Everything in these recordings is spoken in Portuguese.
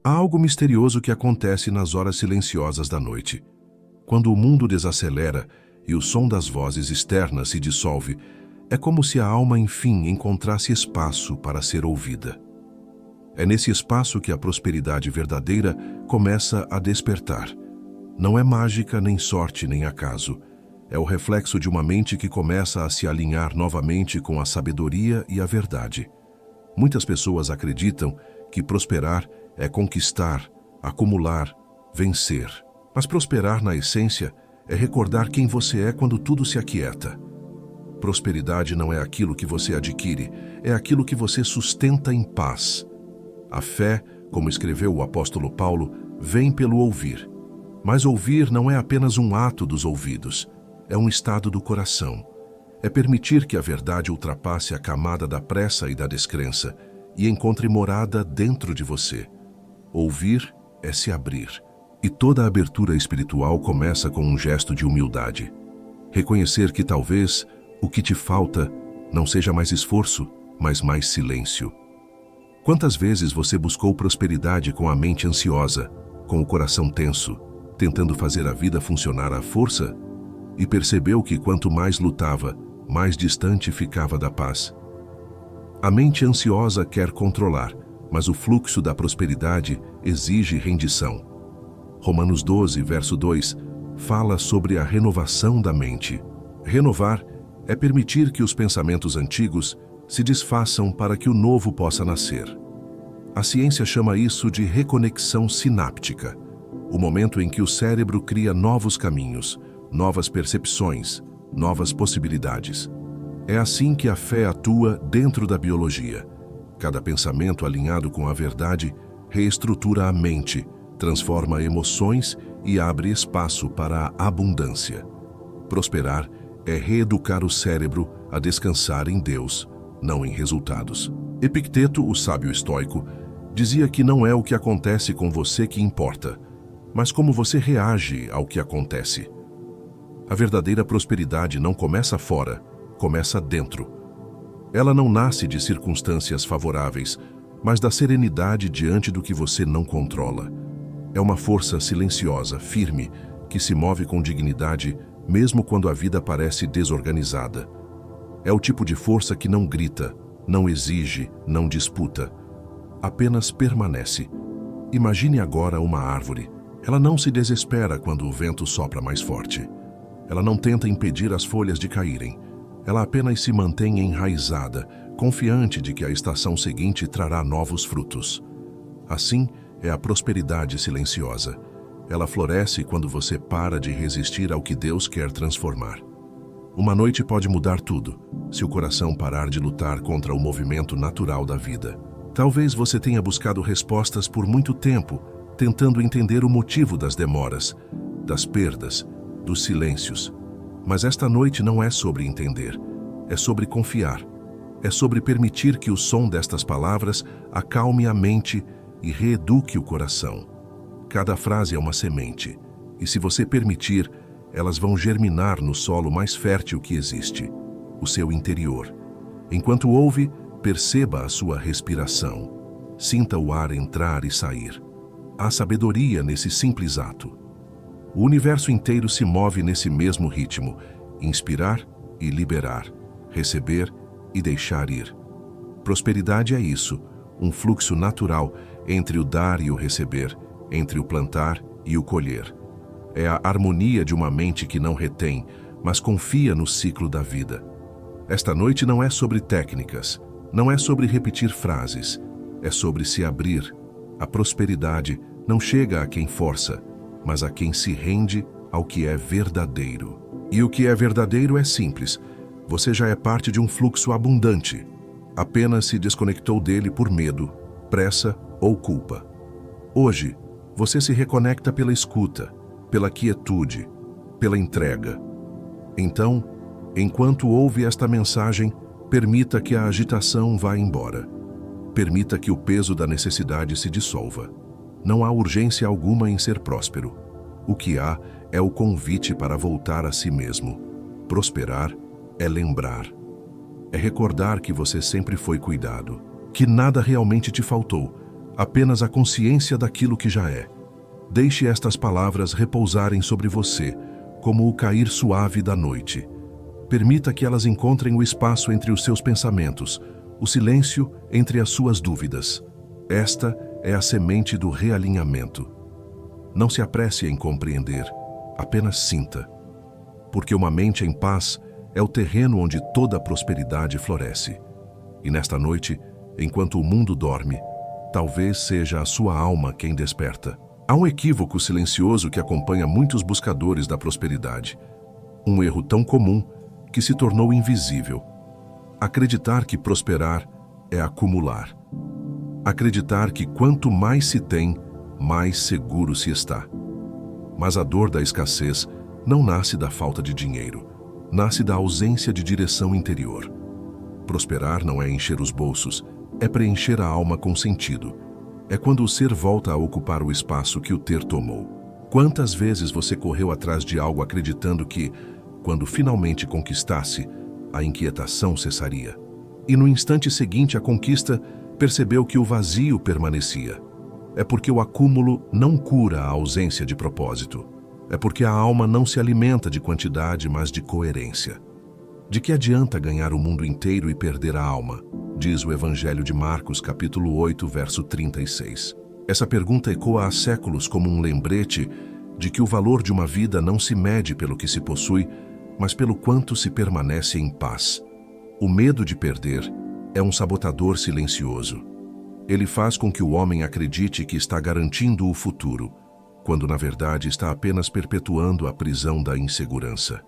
Há algo misterioso que acontece nas horas silenciosas da noite. Quando o mundo desacelera e o som das vozes externas se dissolve, é como se a alma, enfim, encontrasse espaço para ser ouvida. É nesse espaço que a prosperidade verdadeira começa a despertar. Não é mágica, nem sorte, nem acaso. É o reflexo de uma mente que começa a se alinhar novamente com a sabedoria e a verdade. Muitas pessoas acreditam que prosperar é conquistar, acumular, vencer. Mas prosperar, na essência, é recordar quem você é quando tudo se aquieta. Prosperidade não é aquilo que você adquire, é aquilo que você sustenta em paz. A fé, como escreveu o apóstolo Paulo, vem pelo ouvir. Mas ouvir não é apenas um ato dos ouvidos, é um estado do coração. É permitir que a verdade ultrapasse a camada da pressa e da descrença e encontre morada dentro de você. Ouvir é se abrir. E toda a abertura espiritual começa com um gesto de humildade. Reconhecer que talvez o que te falta não seja mais esforço, mas mais silêncio. Quantas vezes você buscou prosperidade com a mente ansiosa, com o coração tenso, tentando fazer a vida funcionar à força? E percebeu que quanto mais lutava, mais distante ficava da paz. A mente ansiosa quer controlar, mas o fluxo da prosperidade exige rendição. Romanos 12, verso 2, fala sobre a renovação da mente. Renovar é permitir que os pensamentos antigos se desfaçam para que o novo possa nascer. A ciência chama isso de reconexão sináptica, o momento em que o cérebro cria novos caminhos, novas percepções, novas possibilidades. É assim que a fé atua dentro da biologia. Cada pensamento alinhado com a verdade reestrutura a mente, transforma emoções e abre espaço para a abundância. Prosperar é reeducar o cérebro a descansar em Deus, não em resultados. Epicteto, o sábio estoico, dizia que não é o que acontece com você que importa, mas como você reage ao que acontece. A verdadeira prosperidade não começa fora, começa dentro. Ela não nasce de circunstâncias favoráveis, mas da serenidade diante do que você não controla. É uma força silenciosa, firme, que se move com dignidade, mesmo quando a vida parece desorganizada. É o tipo de força que não grita, não exige, não disputa. Apenas permanece. Imagine agora uma árvore. Ela não se desespera quando o vento sopra mais forte. Ela não tenta impedir as folhas de caírem. Ela apenas se mantém enraizada, confiante de que a estação seguinte trará novos frutos. Assim é a prosperidade silenciosa. Ela floresce quando você para de resistir ao que Deus quer transformar. Uma noite pode mudar tudo, se o coração parar de lutar contra o movimento natural da vida. Talvez você tenha buscado respostas por muito tempo, tentando entender o motivo das demoras, das perdas, dos silêncios. Mas esta noite não é sobre entender, é sobre confiar. É sobre permitir que o som destas palavras acalme a mente e reeduque o coração. Cada frase é uma semente, e se você permitir, elas vão germinar no solo mais fértil que existe, o seu interior. Enquanto ouve, perceba a sua respiração. Sinta o ar entrar e sair. Há sabedoria nesse simples ato. O universo inteiro se move nesse mesmo ritmo: inspirar e liberar, receber e deixar ir. Prosperidade é isso, um fluxo natural entre o dar e o receber, entre o plantar e o colher. É a harmonia de uma mente que não retém, mas confia no ciclo da vida. Esta noite não é sobre técnicas, não é sobre repetir frases, é sobre se abrir. A prosperidade não chega a quem força, mas a quem se rende ao que é verdadeiro. E o que é verdadeiro é simples. Você já é parte de um fluxo abundante. Apenas se desconectou dele por medo, pressa ou culpa. Hoje, você se reconecta pela escuta, pela quietude, pela entrega. Então, enquanto ouve esta mensagem, permita que a agitação vá embora. Permita que o peso da necessidade se dissolva. Não há urgência alguma em ser próspero. O que há é o convite para voltar a si mesmo. Prosperar é lembrar. É recordar que você sempre foi cuidado, que nada realmente te faltou, apenas a consciência daquilo que já é. Deixe estas palavras repousarem sobre você, como o cair suave da noite. Permita que elas encontrem o espaço entre os seus pensamentos, o silêncio entre as suas dúvidas. Esta é a semente do realinhamento. Não se apresse em compreender, apenas sinta. Porque uma mente em paz é o terreno onde toda a prosperidade floresce. E nesta noite, enquanto o mundo dorme, talvez seja a sua alma quem desperta. Há um equívoco silencioso que acompanha muitos buscadores da prosperidade. Um erro tão comum que se tornou invisível. Acreditar que prosperar é acumular. Acreditar que quanto mais se tem, mais seguro se está. Mas a dor da escassez não nasce da falta de dinheiro, nasce da ausência de direção interior. Prosperar não é encher os bolsos, é preencher a alma com sentido. É quando o ser volta a ocupar o espaço que o ter tomou. Quantas vezes você correu atrás de algo acreditando que, quando finalmente conquistasse, a inquietação cessaria? E no instante seguinte à conquista, percebeu que o vazio permanecia. É porque o acúmulo não cura a ausência de propósito. É porque a alma não se alimenta de quantidade, mas de coerência. De que adianta ganhar o mundo inteiro e perder a alma? Diz o Evangelho de Marcos, capítulo 8, verso 36. Essa pergunta ecoa há séculos como um lembrete de que o valor de uma vida não se mede pelo que se possui, mas pelo quanto se permanece em paz. O medo de perder é um sabotador silencioso. Ele faz com que o homem acredite que está garantindo o futuro, quando na verdade está apenas perpetuando a prisão da insegurança.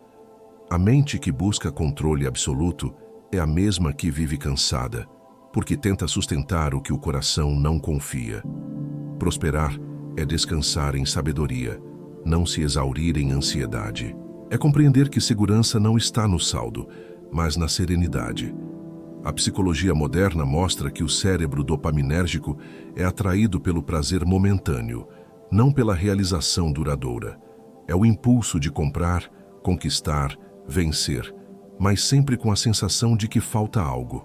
A mente que busca controle absoluto é a mesma que vive cansada, porque tenta sustentar o que o coração não confia. Prosperar é descansar em sabedoria, não se exaurir em ansiedade. É compreender que segurança não está no saldo, mas na serenidade. A psicologia moderna mostra que o cérebro dopaminérgico é atraído pelo prazer momentâneo, não pela realização duradoura. É o impulso de comprar, conquistar, vencer, mas sempre com a sensação de que falta algo.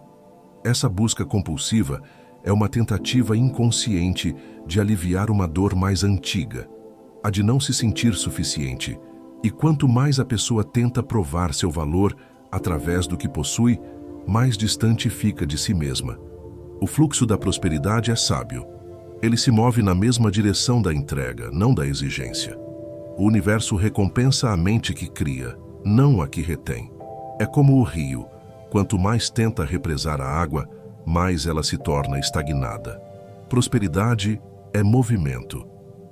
Essa busca compulsiva é uma tentativa inconsciente de aliviar uma dor mais antiga, a de não se sentir suficiente. E quanto mais a pessoa tenta provar seu valor através do que possui, mais distante fica de si mesma. O fluxo da prosperidade é sábio. Ele se move na mesma direção da entrega, não da exigência. O universo recompensa a mente que cria, não a que retém. É como o rio. Quanto mais tenta represar a água, mais ela se torna estagnada. Prosperidade é movimento.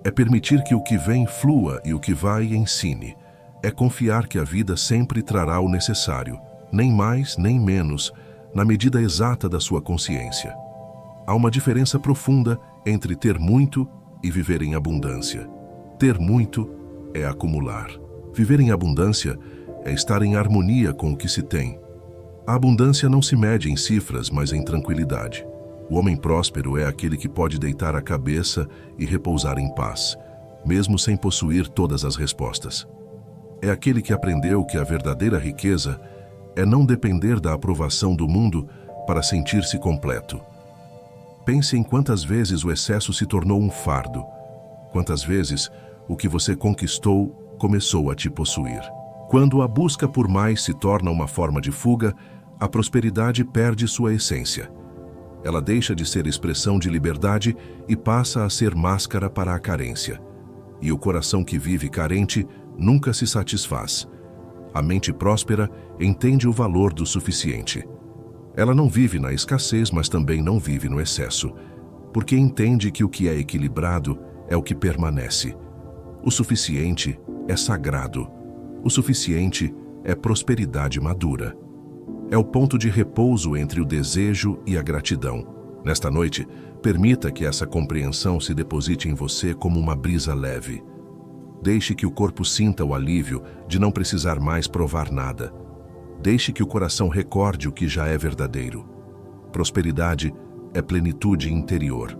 É permitir que o que vem flua e o que vai ensine. É confiar que a vida sempre trará o necessário, nem mais nem menos, na medida exata da sua consciência. Há uma diferença profunda entre ter muito e viver em abundância. Ter muito é acumular. Viver em abundância é estar em harmonia com o que se tem. A abundância não se mede em cifras, mas em tranquilidade. O homem próspero é aquele que pode deitar a cabeça e repousar em paz, mesmo sem possuir todas as respostas. É aquele que aprendeu que a verdadeira riqueza é não depender da aprovação do mundo para sentir-se completo. Pense em quantas vezes o excesso se tornou um fardo, quantas vezes o que você conquistou começou a te possuir. Quando a busca por mais se torna uma forma de fuga, a prosperidade perde sua essência. Ela deixa de ser expressão de liberdade e passa a ser máscara para a carência. E o coração que vive carente nunca se satisfaz. A mente próspera entende o valor do suficiente. Ela não vive na escassez, mas também não vive no excesso, porque entende que o que é equilibrado é o que permanece. O suficiente é sagrado. O suficiente é prosperidade madura. É o ponto de repouso entre o desejo e a gratidão. Nesta noite, permita que essa compreensão se deposite em você como uma brisa leve. Deixe que o corpo sinta o alívio de não precisar mais provar nada. Deixe que o coração recorde o que já é verdadeiro. Prosperidade é plenitude interior.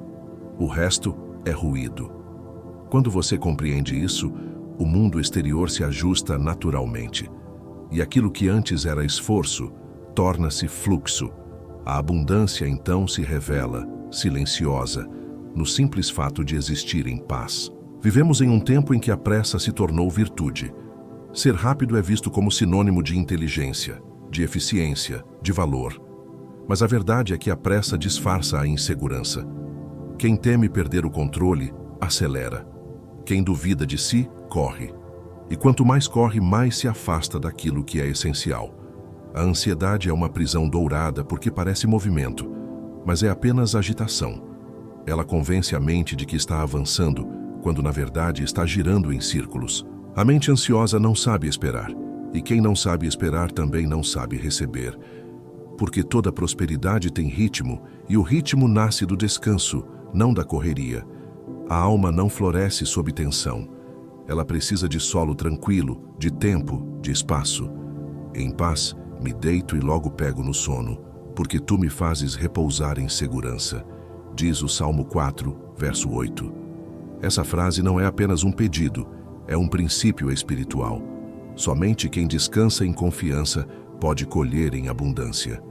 O resto é ruído. Quando você compreende isso, o mundo exterior se ajusta naturalmente. E aquilo que antes era esforço, torna-se fluxo. A abundância então se revela, silenciosa, no simples fato de existir em paz. Vivemos em um tempo em que a pressa se tornou virtude. Ser rápido é visto como sinônimo de inteligência, de eficiência, de valor. Mas a verdade é que a pressa disfarça a insegurança. Quem teme perder o controle, acelera. Quem duvida de si, corre. E quanto mais corre, mais se afasta daquilo que é essencial. A ansiedade é uma prisão dourada porque parece movimento, mas é apenas agitação. Ela convence a mente de que está avançando, quando na verdade está girando em círculos. A mente ansiosa não sabe esperar, e quem não sabe esperar também não sabe receber. Porque toda prosperidade tem ritmo, e o ritmo nasce do descanso, não da correria. A alma não floresce sob tensão. Ela precisa de solo tranquilo, de tempo, de espaço. Em paz, me deito e logo pego no sono, porque tu me fazes repousar em segurança. Diz o Salmo 4, verso 8. Essa frase não é apenas um pedido, é um princípio espiritual. Somente quem descansa em confiança pode colher em abundância.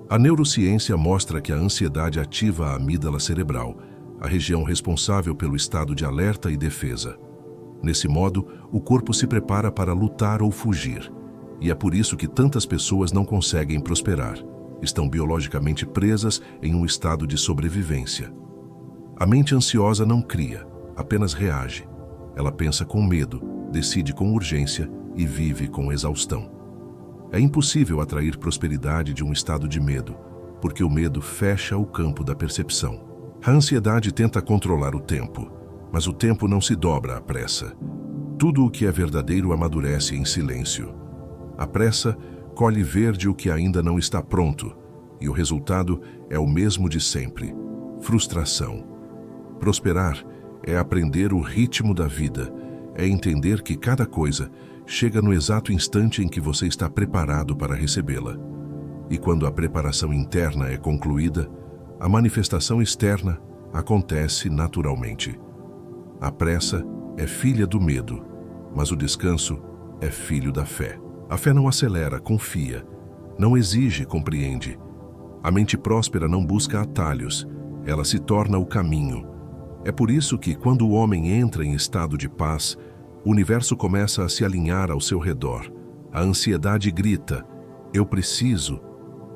A neurociência mostra que a ansiedade ativa a amígdala cerebral, a região responsável pelo estado de alerta e defesa. Nesse modo, o corpo se prepara para lutar ou fugir. E é por isso que tantas pessoas não conseguem prosperar. Estão biologicamente presas em um estado de sobrevivência. A mente ansiosa não cria, apenas reage. Ela pensa com medo, decide com urgência e vive com exaustão. É impossível atrair prosperidade de um estado de medo, porque o medo fecha o campo da percepção. A ansiedade tenta controlar o tempo, mas o tempo não se dobra à pressa. Tudo o que é verdadeiro amadurece em silêncio. A pressa colhe verde o que ainda não está pronto, e o resultado é o mesmo de sempre: frustração. Prosperar é aprender o ritmo da vida, é entender que cada coisa chega no exato instante em que você está preparado para recebê-la. E quando a preparação interna é concluída, a manifestação externa acontece naturalmente. A pressa é filha do medo, mas o descanso é filho da fé. A fé não acelera, confia, não exige, compreende. A mente próspera não busca atalhos, ela se torna o caminho. É por isso que, quando o homem entra em estado de paz, o universo começa a se alinhar ao seu redor. A ansiedade grita: eu preciso.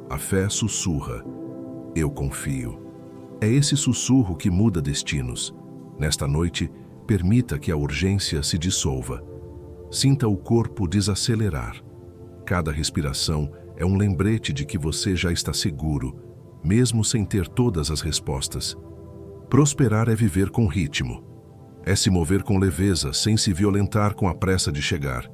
A fé sussurra: eu confio. É esse sussurro que muda destinos. Nesta noite, permita que a urgência se dissolva. Sinta o corpo desacelerar. Cada respiração é um lembrete de que você já está seguro, mesmo sem ter todas as respostas. Prosperar é viver com ritmo. É se mover com leveza, sem se violentar com a pressa de chegar.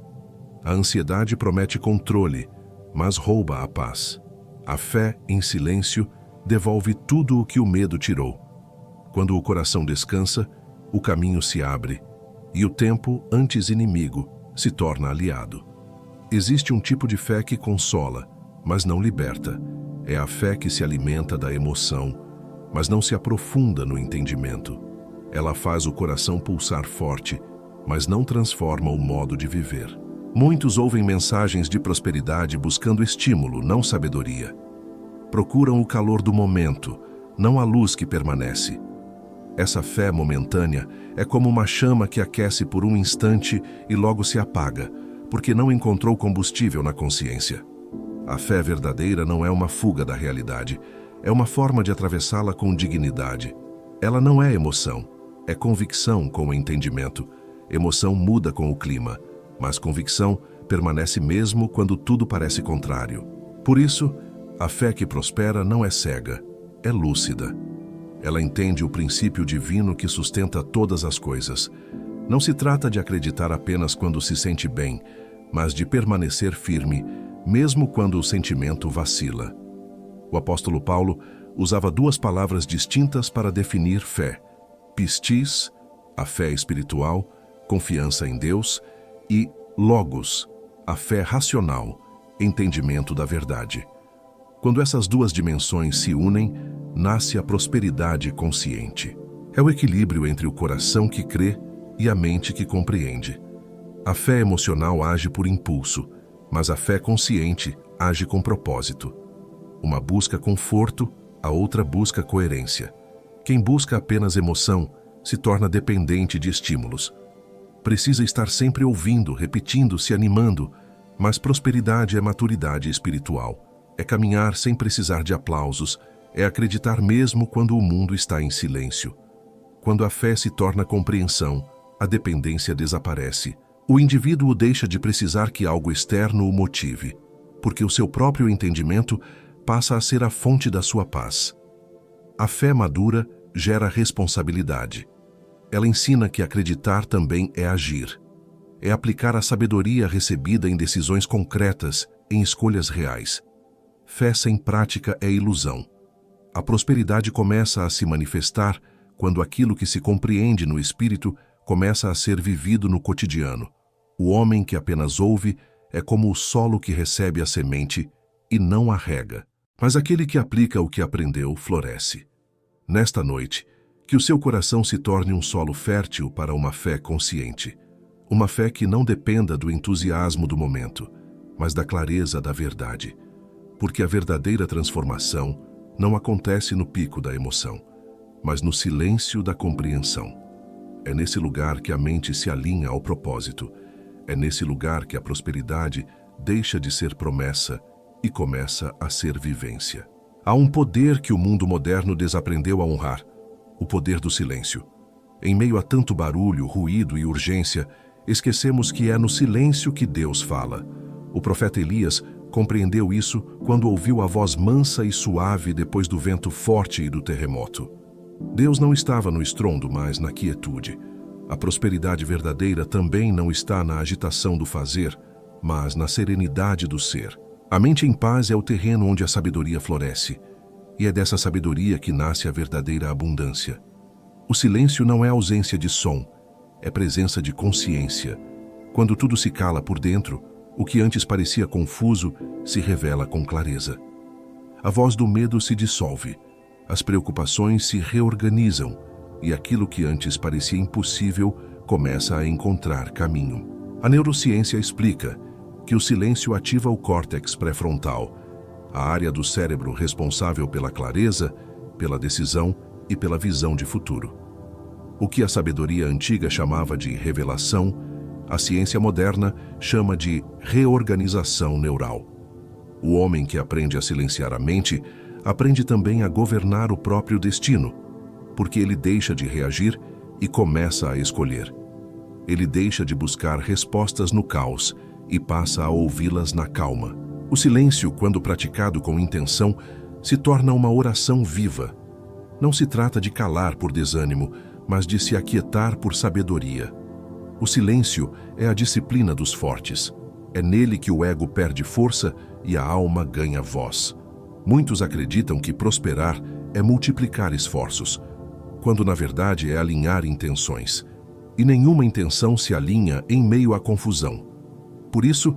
A ansiedade promete controle, mas rouba a paz. A fé, em silêncio, devolve tudo o que o medo tirou. Quando o coração descansa, o caminho se abre, e o tempo, antes inimigo, se torna aliado. Existe um tipo de fé que consola, mas não liberta. É a fé que se alimenta da emoção, mas não se aprofunda no entendimento. Ela faz o coração pulsar forte, mas não transforma o modo de viver. Muitos ouvem mensagens de prosperidade buscando estímulo, não sabedoria. Procuram o calor do momento, não a luz que permanece. Essa fé momentânea é como uma chama que aquece por um instante e logo se apaga, porque não encontrou combustível na consciência. A fé verdadeira não é uma fuga da realidade, é uma forma de atravessá-la com dignidade. Ela não é emoção, é convicção com o entendimento. Emoção muda com o clima, mas convicção permanece mesmo quando tudo parece contrário. Por isso, a fé que prospera não é cega, é lúcida. Ela entende o princípio divino que sustenta todas as coisas. Não se trata de acreditar apenas quando se sente bem, mas de permanecer firme, mesmo quando o sentimento vacila. O apóstolo Paulo usava duas palavras distintas para definir fé: pistis, a fé espiritual, confiança em Deus, e logos, a fé racional, entendimento da verdade. Quando essas duas dimensões se unem, nasce a prosperidade consciente. É o equilíbrio entre o coração que crê e a mente que compreende. A fé emocional age por impulso, mas a fé consciente age com propósito. Uma busca conforto, a outra busca coerência. Quem busca apenas emoção se torna dependente de estímulos. Precisa estar sempre ouvindo, repetindo, se animando, mas prosperidade é maturidade espiritual. É caminhar sem precisar de aplausos, é acreditar mesmo quando o mundo está em silêncio. Quando a fé se torna compreensão, a dependência desaparece. O indivíduo deixa de precisar que algo externo o motive, porque o seu próprio entendimento passa a ser a fonte da sua paz. A fé madura gera responsabilidade. Ela ensina que acreditar também é agir. É aplicar a sabedoria recebida em decisões concretas, em escolhas reais. Fé sem prática é ilusão. A prosperidade começa a se manifestar quando aquilo que se compreende no espírito começa a ser vivido no cotidiano. O homem que apenas ouve é como o solo que recebe a semente e não a rega. Mas aquele que aplica o que aprendeu floresce. Nesta noite, que o seu coração se torne um solo fértil para uma fé consciente. Uma fé que não dependa do entusiasmo do momento, mas da clareza da verdade. Porque a verdadeira transformação não acontece no pico da emoção, mas no silêncio da compreensão. É nesse lugar que a mente se alinha ao propósito. É nesse lugar que a prosperidade deixa de ser promessa e começa a ser vivência. Há um poder que o mundo moderno desaprendeu a honrar, o poder do silêncio. Em meio a tanto barulho, ruído e urgência, esquecemos que é no silêncio que Deus fala. O profeta Elias compreendeu isso quando ouviu a voz mansa e suave depois do vento forte e do terremoto. Deus não estava no estrondo, mas na quietude. A prosperidade verdadeira também não está na agitação do fazer, mas na serenidade do ser. A mente em paz é o terreno onde a sabedoria floresce, e é dessa sabedoria que nasce a verdadeira abundância. O silêncio não é ausência de som, é presença de consciência. Quando tudo se cala por dentro, o que antes parecia confuso se revela com clareza. A voz do medo se dissolve, as preocupações se reorganizam, e aquilo que antes parecia impossível começa a encontrar caminho. A neurociência explica que o silêncio ativa o córtex pré-frontal, a área do cérebro responsável pela clareza, pela decisão e pela visão de futuro. O que a sabedoria antiga chamava de revelação, a ciência moderna chama de reorganização neural. O homem que aprende a silenciar a mente aprende também a governar o próprio destino, porque ele deixa de reagir e começa a escolher. Ele deixa de buscar respostas no caos e passa a ouvi-las na calma. O silêncio, quando praticado com intenção, se torna uma oração viva. Não se trata de calar por desânimo, mas de se aquietar por sabedoria. O silêncio é a disciplina dos fortes. É nele que o ego perde força e a alma ganha voz. Muitos acreditam que prosperar é multiplicar esforços, quando na verdade é alinhar intenções. E nenhuma intenção se alinha em meio à confusão. Por isso,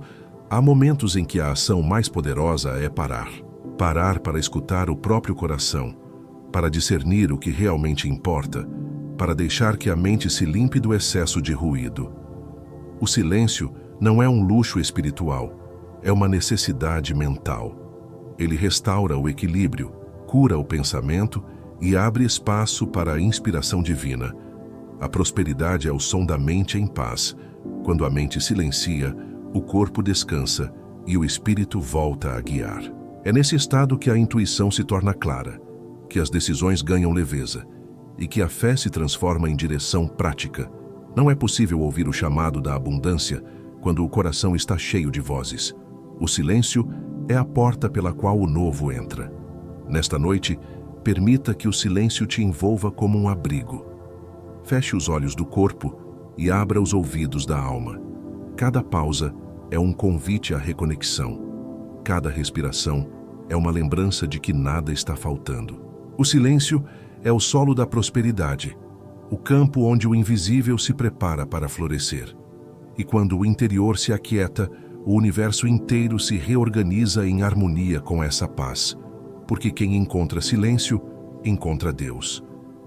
há momentos em que a ação mais poderosa é parar. Parar para escutar o próprio coração, para discernir o que realmente importa, para deixar que a mente se limpe do excesso de ruído. O silêncio não é um luxo espiritual, é uma necessidade mental. Ele restaura o equilíbrio, cura o pensamento e abre espaço para a inspiração divina. A prosperidade é o som da mente em paz. Quando a mente silencia, o corpo descansa e o espírito volta a guiar. É nesse estado que a intuição se torna clara, que as decisões ganham leveza e que a fé se transforma em direção prática. Não é possível ouvir o chamado da abundância quando o coração está cheio de vozes. O silêncio é a porta pela qual o novo entra. Nesta noite, permita que o silêncio te envolva como um abrigo. Feche os olhos do corpo e abra os ouvidos da alma. Cada pausa é um convite à reconexão. Cada respiração é uma lembrança de que nada está faltando. O silêncio é o solo da prosperidade, o campo onde o invisível se prepara para florescer. E quando o interior se aquieta, o universo inteiro se reorganiza em harmonia com essa paz. Porque quem encontra silêncio, encontra Deus.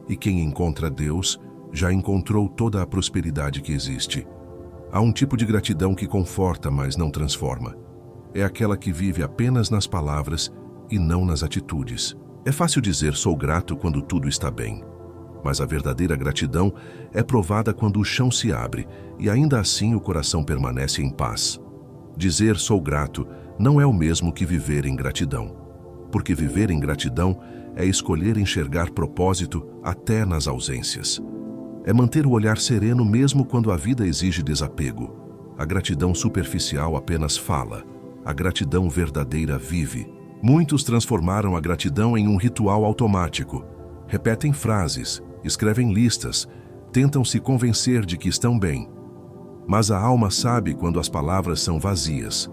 E quem encontra Deus, já encontrou toda a prosperidade que existe. Há um tipo de gratidão que conforta, mas não transforma. É aquela que vive apenas nas palavras e não nas atitudes. É fácil dizer sou grato quando tudo está bem. Mas a verdadeira gratidão é provada quando o chão se abre e ainda assim o coração permanece em paz. Dizer sou grato não é o mesmo que viver em gratidão. Porque viver em gratidão é escolher enxergar propósito até nas ausências. É manter o olhar sereno mesmo quando a vida exige desapego. A gratidão superficial apenas fala. A gratidão verdadeira vive. Muitos transformaram a gratidão em um ritual automático. Repetem frases, escrevem listas, tentam se convencer de que estão bem. Mas a alma sabe quando as palavras são vazias.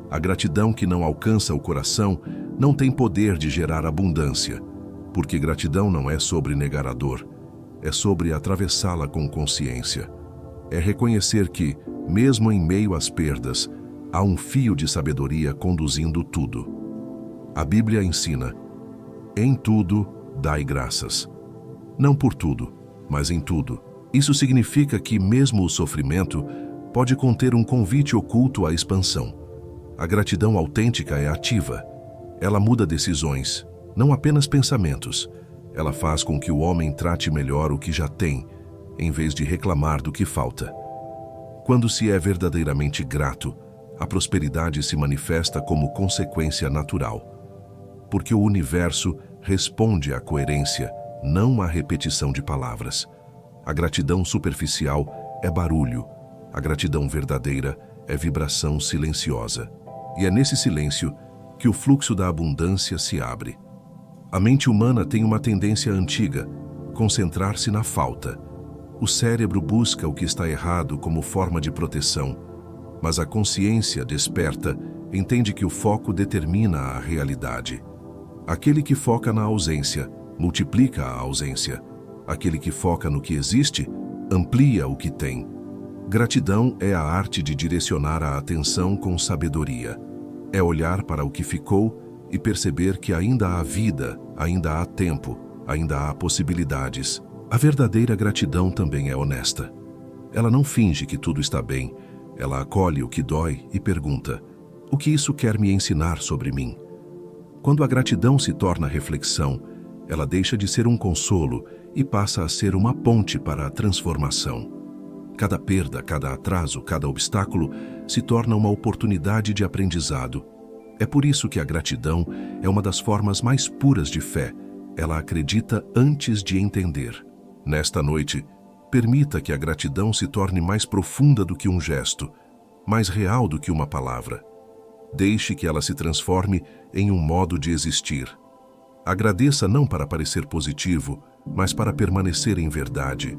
A gratidão que não alcança o coração não tem poder de gerar abundância, porque gratidão não é sobre negar a dor, é sobre atravessá-la com consciência. É reconhecer que, mesmo em meio às perdas, há um fio de sabedoria conduzindo tudo. A Bíblia ensina: em tudo dai graças. Não por tudo, mas em tudo. Isso significa que mesmo o sofrimento pode conter um convite oculto à expansão. A gratidão autêntica é ativa. Ela muda decisões, não apenas pensamentos. Ela faz com que o homem trate melhor o que já tem, em vez de reclamar do que falta. Quando se é verdadeiramente grato, a prosperidade se manifesta como consequência natural. Porque o universo responde à coerência, não à repetição de palavras. A gratidão superficial é barulho. A gratidão verdadeira é vibração silenciosa. E é nesse silêncio que o fluxo da abundância se abre. A mente humana tem uma tendência antiga, concentrar-se na falta. O cérebro busca o que está errado como forma de proteção, mas a consciência desperta entende que o foco determina a realidade. Aquele que foca na ausência, multiplica a ausência. Aquele que foca no que existe, amplia o que tem. Gratidão é a arte de direcionar a atenção com sabedoria. É olhar para o que ficou e perceber que ainda há vida, ainda há tempo, ainda há possibilidades. A verdadeira gratidão também é honesta. Ela não finge que tudo está bem, ela acolhe o que dói e pergunta: o que isso quer me ensinar sobre mim? Quando a gratidão se torna reflexão, ela deixa de ser um consolo e passa a ser uma ponte para a transformação. Cada perda, cada atraso, cada obstáculo se torna uma oportunidade de aprendizado. É por isso que a gratidão é uma das formas mais puras de fé. Ela acredita antes de entender. Nesta noite, permita que a gratidão se torne mais profunda do que um gesto, mais real do que uma palavra. Deixe que ela se transforme em um modo de existir. Agradeça não para parecer positivo, mas para permanecer em verdade.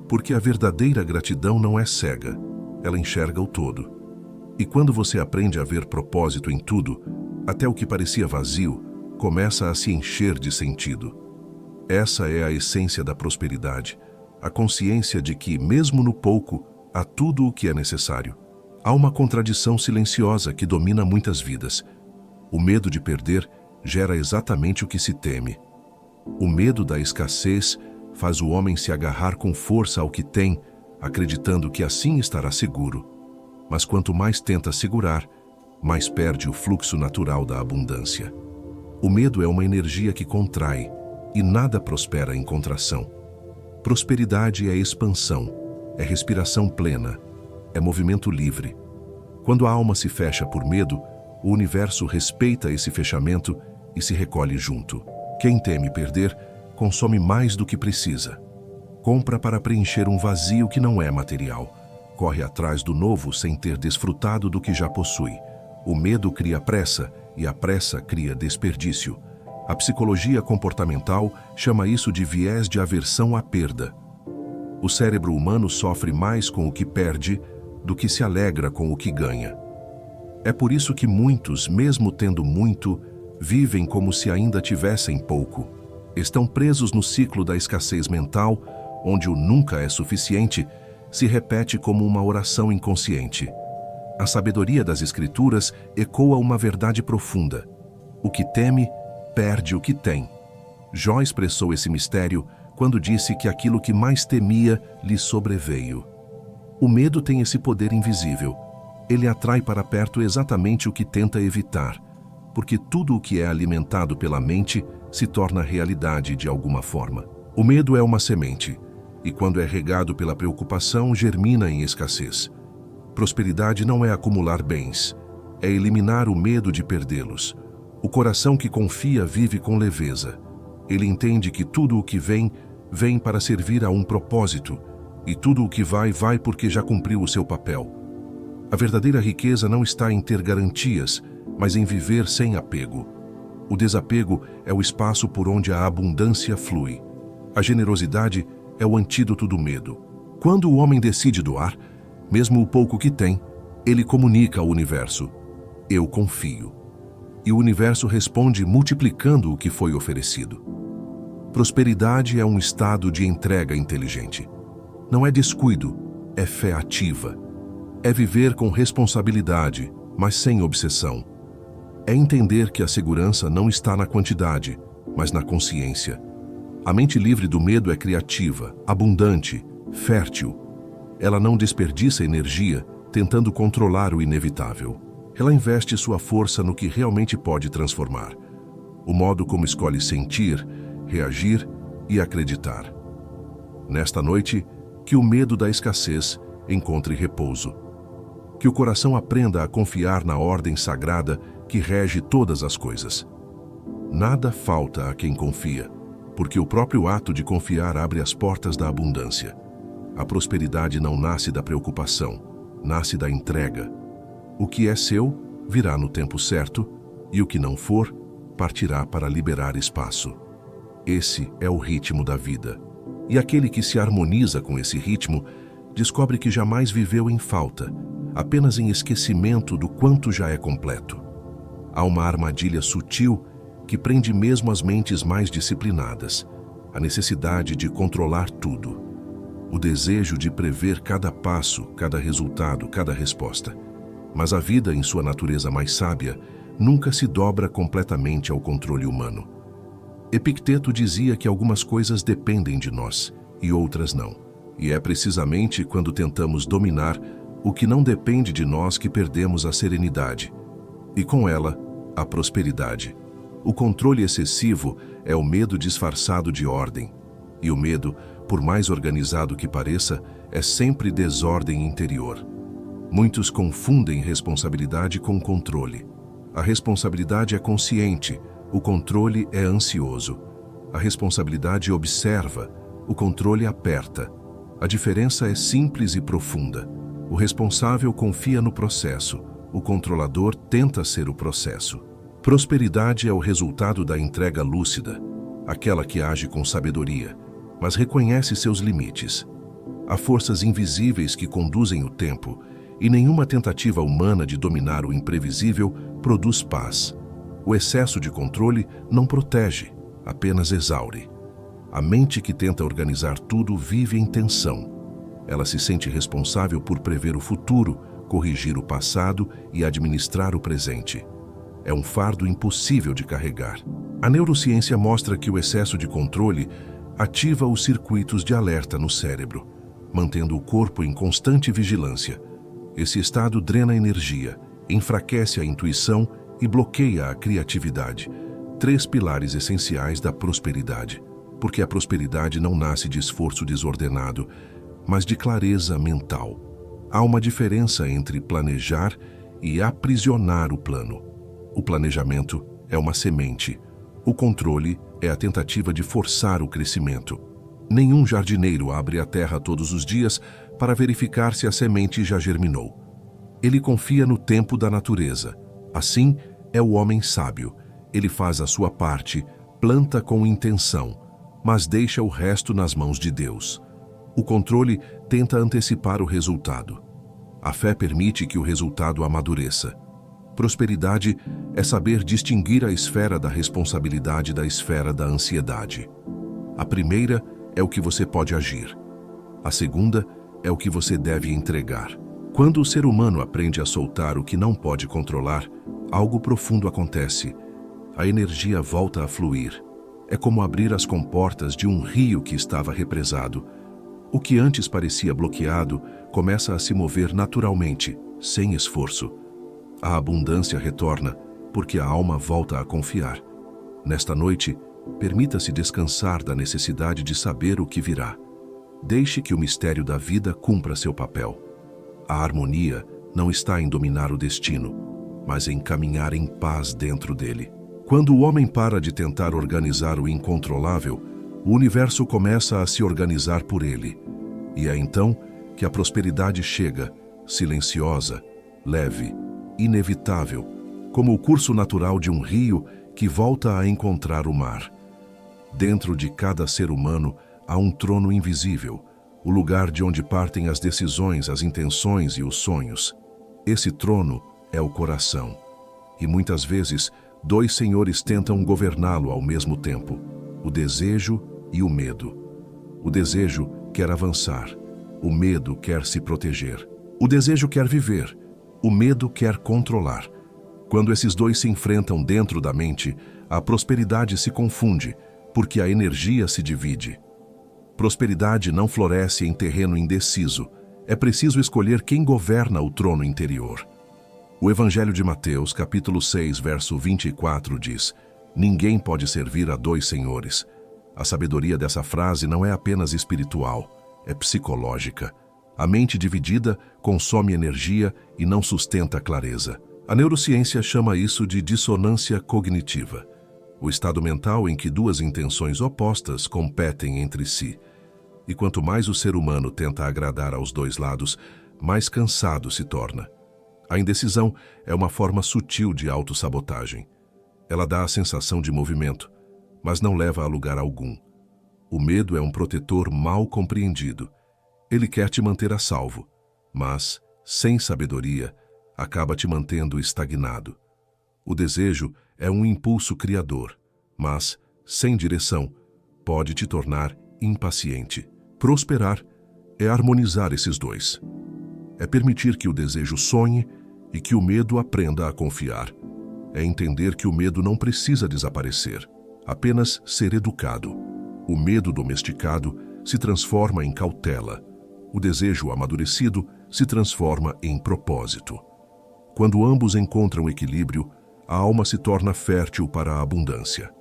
Porque a verdadeira gratidão não é cega, ela enxerga o todo. E quando você aprende a ver propósito em tudo, até o que parecia vazio começa a se encher de sentido. Essa é a essência da prosperidade, a consciência de que, mesmo no pouco, há tudo o que é necessário. Há uma contradição silenciosa que domina muitas vidas. O medo de perder gera exatamente o que se teme. O medo da escassez faz o homem se agarrar com força ao que tem, acreditando que assim estará seguro. Mas quanto mais tenta segurar, mais perde o fluxo natural da abundância. O medo é uma energia que contrai, e nada prospera em contração. Prosperidade é expansão, é respiração plena, é movimento livre. Quando a alma se fecha por medo, o universo respeita esse fechamento e se recolhe junto. Quem teme perder, consome mais do que precisa. Compra para preencher um vazio que não é material. Corre atrás do novo sem ter desfrutado do que já possui. O medo cria pressa e a pressa cria desperdício. A psicologia comportamental chama isso de viés de aversão à perda. O cérebro humano sofre mais com o que perde do que se alegra com o que ganha. É por isso que muitos, mesmo tendo muito, vivem como se ainda tivessem pouco. Estão presos no ciclo da escassez mental, onde o nunca é suficiente se repete como uma oração inconsciente. A sabedoria das Escrituras ecoa uma verdade profunda. O que teme, perde o que tem. Jó expressou esse mistério quando disse que aquilo que mais temia lhe sobreveio. O medo tem esse poder invisível. Ele atrai para perto exatamente o que tenta evitar, porque tudo o que é alimentado pela mente se torna realidade de alguma forma. O medo é uma semente, e quando é regado pela preocupação, germina em escassez. Prosperidade não é acumular bens, é eliminar o medo de perdê-los. O coração que confia vive com leveza. Ele entende que tudo o que vem, vem para servir a um propósito, e tudo o que vai, vai porque já cumpriu o seu papel. A verdadeira riqueza não está em ter garantias, mas em viver sem apego. O desapego é o espaço por onde a abundância flui. A generosidade é o antídoto do medo. Quando o homem decide doar, mesmo o pouco que tem, ele comunica ao universo: eu confio. E o universo responde multiplicando o que foi oferecido. Prosperidade é um estado de entrega inteligente. Não é descuido, é fé ativa. É viver com responsabilidade, mas sem obsessão. É entender que a segurança não está na quantidade, mas na consciência. A mente livre do medo é criativa, abundante, fértil. Ela não desperdiça energia tentando controlar o inevitável. Ela investe sua força no que realmente pode transformar. O modo como escolhe sentir, reagir e acreditar. Nesta noite, que o medo da escassez encontre repouso. Que o coração aprenda a confiar na ordem sagrada que rege todas as coisas. Nada falta a quem confia, porque o próprio ato de confiar abre as portas da abundância. A prosperidade não nasce da preocupação, nasce da entrega. O que é seu virá no tempo certo, e o que não for, partirá para liberar espaço. Esse é o ritmo da vida. E aquele que se harmoniza com esse ritmo descobre que jamais viveu em falta, apenas em esquecimento do quanto já é completo. Há uma armadilha sutil que prende mesmo as mentes mais disciplinadas: a necessidade de controlar tudo. O desejo de prever cada passo, cada resultado, cada resposta. Mas a vida, em sua natureza mais sábia, nunca se dobra completamente ao controle humano. Epicteto dizia que algumas coisas dependem de nós e outras não. E é precisamente quando tentamos dominar o que não depende de nós que perdemos a serenidade. E com ela, a prosperidade. O controle excessivo é o medo disfarçado de ordem. E o medo, por mais organizado que pareça, é sempre desordem interior. Muitos confundem responsabilidade com controle. A responsabilidade é consciente, o controle é ansioso. A responsabilidade observa, o controle aperta. A diferença é simples e profunda. O responsável confia no processo, o controlador tenta ser o processo. Prosperidade é o resultado da entrega lúcida, aquela que age com sabedoria, mas reconhece seus limites. Há forças invisíveis que conduzem o tempo, e nenhuma tentativa humana de dominar o imprevisível produz paz. O excesso de controle não protege, apenas exaure. A mente que tenta organizar tudo vive em tensão. Ela se sente responsável por prever o futuro, corrigir o passado e administrar o presente. É um fardo impossível de carregar. A neurociência mostra que o excesso de controle ativa os circuitos de alerta no cérebro, mantendo o corpo em constante vigilância. Esse estado drena a energia, enfraquece a intuição e bloqueia a criatividade. 3 pilares essenciais da prosperidade. Porque a prosperidade não nasce de esforço desordenado, mas de clareza mental. Há uma diferença entre planejar e aprisionar o plano. O planejamento é uma semente. O controle é a tentativa de forçar o crescimento. Nenhum jardineiro abre a terra todos os dias para verificar se a semente já germinou. Ele confia no tempo da natureza. Assim é o homem sábio. Ele faz a sua parte, planta com intenção, mas deixa o resto nas mãos de Deus. O controle tenta antecipar o resultado. A fé permite que o resultado amadureça. Prosperidade é saber distinguir a esfera da responsabilidade da esfera da ansiedade. A primeira é o que você pode agir. A segunda é o que você deve entregar. Quando o ser humano aprende a soltar o que não pode controlar, algo profundo acontece. A energia volta a fluir. É como abrir as comportas de um rio que estava represado. O que antes parecia bloqueado começa a se mover naturalmente, sem esforço. A abundância retorna, porque a alma volta a confiar. Nesta noite, Permita-se descansar da necessidade de saber o que virá. Deixe que o mistério da vida cumpra seu papel. A harmonia não está em dominar o destino, mas em caminhar em paz dentro dele. Quando o homem para de tentar organizar o incontrolável, o universo começa a se organizar por ele. E é então que a prosperidade chega, silenciosa, leve, inevitável, como o curso natural de um rio que volta a encontrar o mar. Dentro de cada ser humano há um trono invisível, o lugar de onde partem as decisões, as intenções e os sonhos. Esse trono é o coração. E muitas vezes, dois senhores tentam governá-lo ao mesmo tempo: o desejo e o medo. O desejo quer avançar, o medo quer se proteger. O desejo quer viver, o medo quer controlar. Quando esses dois se enfrentam dentro da mente, a prosperidade se confunde, porque a energia se divide. Prosperidade não floresce em terreno indeciso. É preciso escolher quem governa o trono interior. O Evangelho de Mateus, capítulo 6, verso 24, diz: ninguém pode servir a dois senhores. A sabedoria dessa frase não é apenas espiritual, é psicológica. A mente dividida consome energia e não sustenta clareza. A neurociência chama isso de dissonância cognitiva, o estado mental em que duas intenções opostas competem entre si. E quanto mais o ser humano tenta agradar aos dois lados, mais cansado se torna. A indecisão é uma forma sutil de autossabotagem. Ela dá a sensação de movimento, mas não leva a lugar algum. O medo é um protetor mal compreendido. Ele quer te manter a salvo, mas, sem sabedoria, acaba te mantendo estagnado. O desejo é um impulso criador, mas, sem direção, pode te tornar impaciente. Prosperar é harmonizar esses dois. É permitir que o desejo sonhe e que o medo aprenda a confiar. É entender que o medo não precisa desaparecer, apenas ser educado. O medo domesticado se transforma em cautela. O desejo amadurecido se transforma em propósito. Quando ambos encontram equilíbrio, a alma se torna fértil para a abundância.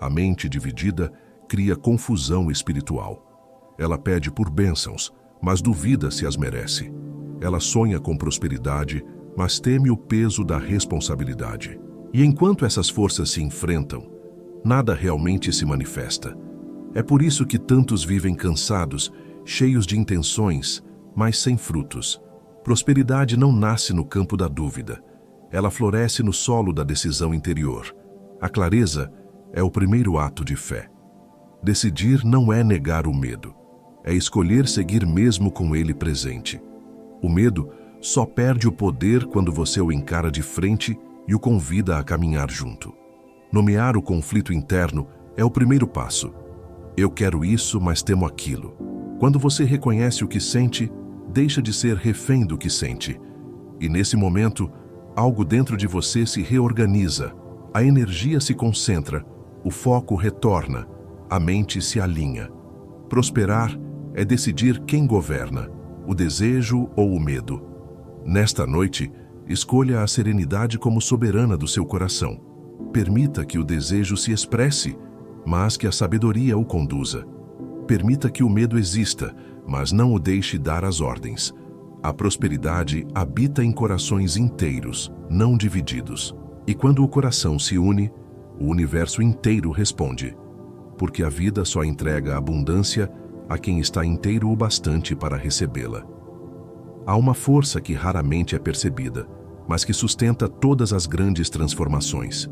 A mente dividida cria confusão espiritual. Ela pede por bênçãos, mas duvida se as merece. Ela sonha com prosperidade, mas teme o peso da responsabilidade. E enquanto essas forças se enfrentam, nada realmente se manifesta. É por isso que tantos vivem cansados, cheios de intenções, mas sem frutos. Prosperidade não nasce no campo da dúvida. Ela floresce no solo da decisão interior. A clareza é o primeiro ato de fé. Decidir não é negar o medo. É escolher seguir mesmo com ele presente. O medo só perde o poder quando você o encara de frente e o convida a caminhar junto. Nomear o conflito interno é o primeiro passo. Eu quero isso, mas temo aquilo. Quando você reconhece o que sente, deixa de ser refém do que sente. E nesse momento, algo dentro de você se reorganiza, a energia se concentra, o foco retorna, a mente se alinha. Prosperar é decidir quem governa, o desejo ou o medo. Nesta noite, escolha a serenidade como soberana do seu coração. Permita que o desejo se expresse, mas que a sabedoria o conduza. Permita que o medo exista, mas não o deixe dar as ordens. A prosperidade habita em corações inteiros, não divididos. E quando o coração se une, o universo inteiro responde. Porque a vida só entrega abundância a quem está inteiro o bastante para recebê-la. Há uma força que raramente é percebida, mas que sustenta todas as grandes transformações.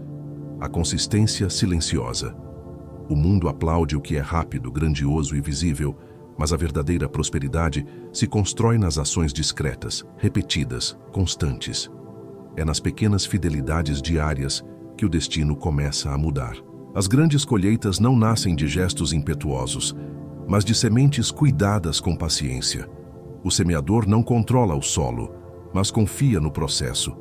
A consistência silenciosa. O mundo aplaude o que é rápido, grandioso e visível, mas a verdadeira prosperidade se constrói nas ações discretas, repetidas, constantes. É nas pequenas fidelidades diárias que o destino começa a mudar. As grandes colheitas não nascem de gestos impetuosos, mas de sementes cuidadas com paciência. O semeador não controla o solo, mas confia no processo.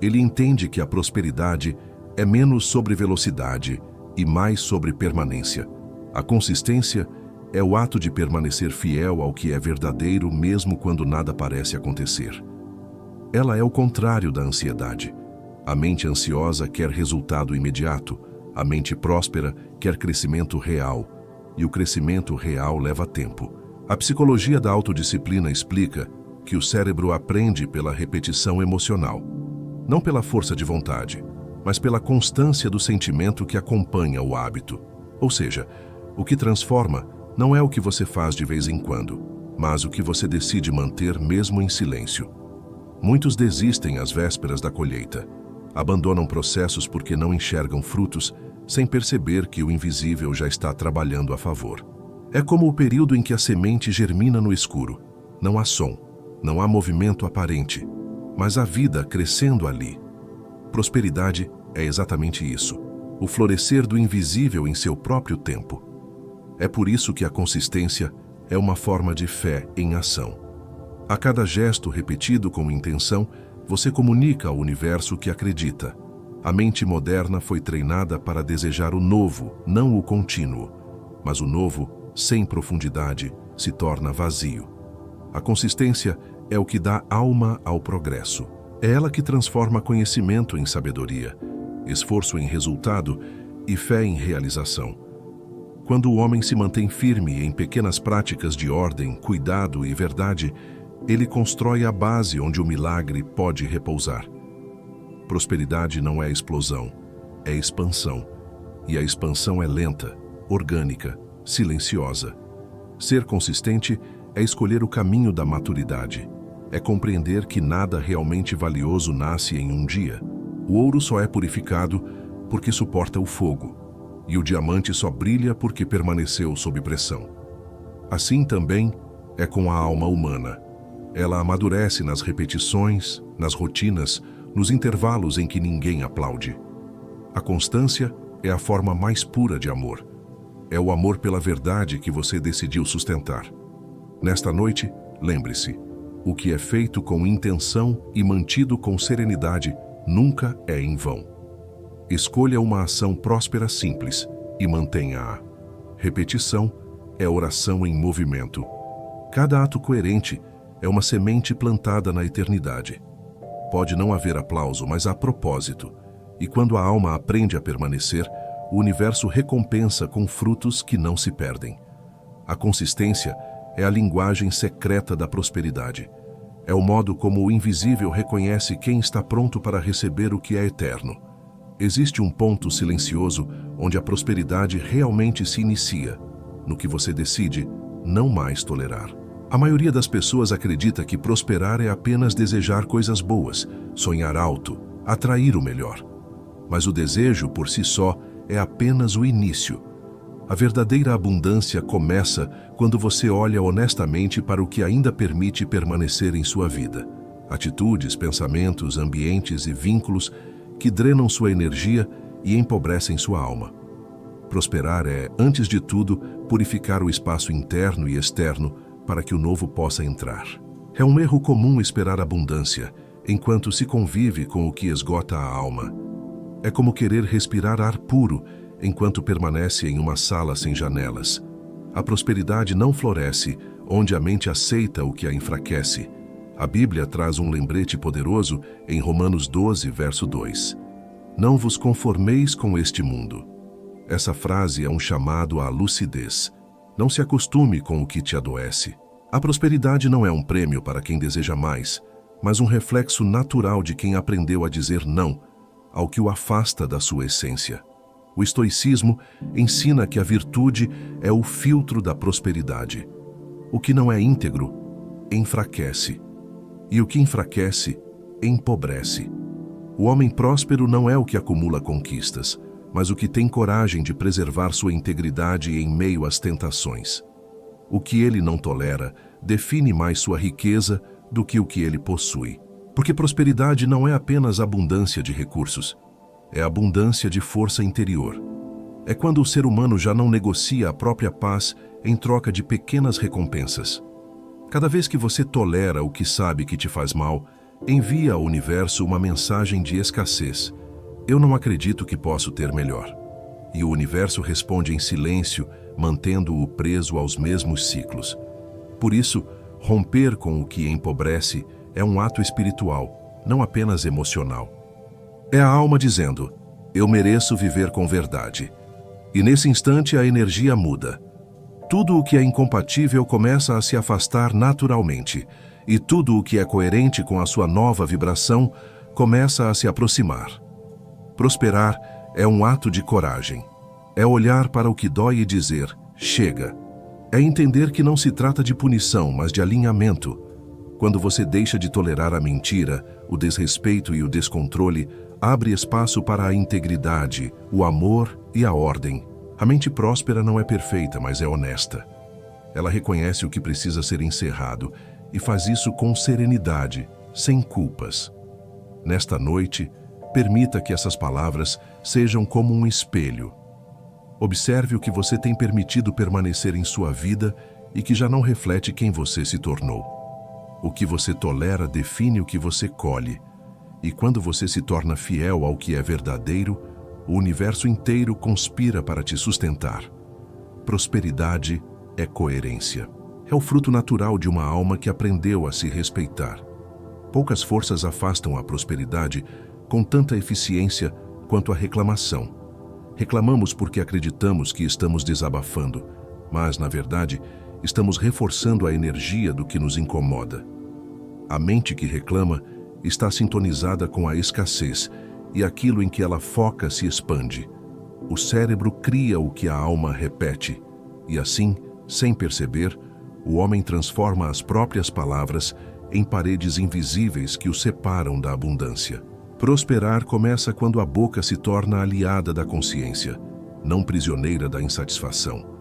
Ele entende que a prosperidade é menos sobre velocidade e mais sobre permanência. A consistência é o ato de permanecer fiel ao que é verdadeiro mesmo quando nada parece acontecer. Ela é o contrário da ansiedade. A mente ansiosa quer resultado imediato. A mente próspera quer crescimento real, e o crescimento real leva tempo. A psicologia da autodisciplina explica que o cérebro aprende pela repetição emocional, não pela força de vontade, mas pela constância do sentimento que acompanha o hábito. Ou seja, o que transforma não é o que você faz de vez em quando, mas o que você decide manter mesmo em silêncio. Muitos desistem às vésperas da colheita, abandonam processos porque não enxergam frutos, sem perceber que o invisível já está trabalhando a favor. É como o período em que a semente germina no escuro. Não há som, não há movimento aparente, mas a vida crescendo ali. Prosperidade é exatamente isso, o florescer do invisível em seu próprio tempo. É por isso que a consistência é uma forma de fé em ação. A cada gesto repetido com intenção, você comunica ao universo que acredita. A mente moderna foi treinada para desejar o novo, não o contínuo. Mas o novo, sem profundidade, se torna vazio. A consistência é o que dá alma ao progresso. É ela que transforma conhecimento em sabedoria, esforço em resultado e fé em realização. Quando o homem se mantém firme em pequenas práticas de ordem, cuidado e verdade, ele constrói a base onde o milagre pode repousar. Prosperidade não é explosão, é expansão. E a expansão é lenta, orgânica, silenciosa. Ser consistente é escolher o caminho da maturidade. É compreender que nada realmente valioso nasce em um dia. O ouro só é purificado porque suporta o fogo, e o diamante só brilha porque permaneceu sob pressão. Assim também é com a alma humana. Ela amadurece nas repetições, nas rotinas, nos intervalos em que ninguém aplaude. A constância é a forma mais pura de amor. É o amor pela verdade que você decidiu sustentar. Nesta noite, lembre-se, o que é feito com intenção e mantido com serenidade nunca é em vão. Escolha uma ação próspera simples e mantenha-a. Repetição é oração em movimento. Cada ato coerente é uma semente plantada na eternidade. Pode não haver aplauso, mas há propósito. E quando a alma aprende a permanecer, o universo recompensa com frutos que não se perdem. A consistência é a linguagem secreta da prosperidade. É o modo como o invisível reconhece quem está pronto para receber o que é eterno. Existe um ponto silencioso onde a prosperidade realmente se inicia, no que você decide não mais tolerar. A maioria das pessoas acredita que prosperar é apenas desejar coisas boas, sonhar alto, atrair o melhor. Mas o desejo, por si só, é apenas o início. A verdadeira abundância começa quando você olha honestamente para o que ainda permite permanecer em sua vida. Atitudes, pensamentos, ambientes e vínculos que drenam sua energia e empobrecem sua alma. Prosperar é, antes de tudo, purificar o espaço interno e externo para que o novo possa entrar. É um erro comum esperar abundância, enquanto se convive com o que esgota a alma. É como querer respirar ar puro, enquanto permanece em uma sala sem janelas. A prosperidade não floresce onde a mente aceita o que a enfraquece. A Bíblia traz um lembrete poderoso em Romanos 12, verso 2. Não vos conformeis com este mundo. Essa frase é um chamado à lucidez. Não se acostume com o que te adoece. A prosperidade não é um prêmio para quem deseja mais, mas um reflexo natural de quem aprendeu a dizer não ao que o afasta da sua essência. O estoicismo ensina que a virtude é o filtro da prosperidade. O que não é íntegro, enfraquece. E o que enfraquece, empobrece. O homem próspero não é o que acumula conquistas, mas o que tem coragem de preservar sua integridade em meio às tentações. O que ele não tolera define mais sua riqueza do que o que ele possui. Porque prosperidade não é apenas abundância de recursos, é abundância de força interior. É quando o ser humano já não negocia a própria paz em troca de pequenas recompensas. Cada vez que você tolera o que sabe que te faz mal, envia ao universo uma mensagem de escassez. Eu não acredito que posso ter melhor. E o universo responde em silêncio, mantendo-o preso aos mesmos ciclos. Por isso, romper com o que empobrece é um ato espiritual, não apenas emocional. É a alma dizendo: Eu mereço viver com verdade. E nesse instante a energia muda. Tudo o que é incompatível começa a se afastar naturalmente, e tudo o que é coerente com a sua nova vibração começa a se aproximar. Prosperar é um ato de coragem. É olhar para o que dói e dizer, chega. É entender que não se trata de punição, mas de alinhamento. Quando você deixa de tolerar a mentira, o desrespeito e o descontrole, abre espaço para a integridade, o amor e a ordem. A mente próspera não é perfeita, mas é honesta. Ela reconhece o que precisa ser encerrado e faz isso com serenidade, sem culpas. Nesta noite, permita que essas palavras sejam como um espelho. Observe o que você tem permitido permanecer em sua vida e que já não reflete quem você se tornou. O que você tolera define o que você colhe. E quando você se torna fiel ao que é verdadeiro, o universo inteiro conspira para te sustentar. Prosperidade é coerência. É o fruto natural de uma alma que aprendeu a se respeitar. Poucas forças afastam a prosperidade com tanta eficiência quanto a reclamação. Reclamamos porque acreditamos que estamos desabafando, mas, na verdade, estamos reforçando a energia do que nos incomoda. A mente que reclama está sintonizada com a escassez e aquilo em que ela foca se expande. O cérebro cria o que a alma repete e assim, sem perceber, o homem transforma as próprias palavras em paredes invisíveis que o separam da abundância. Prosperar começa quando a boca se torna aliada da consciência, não prisioneira da insatisfação.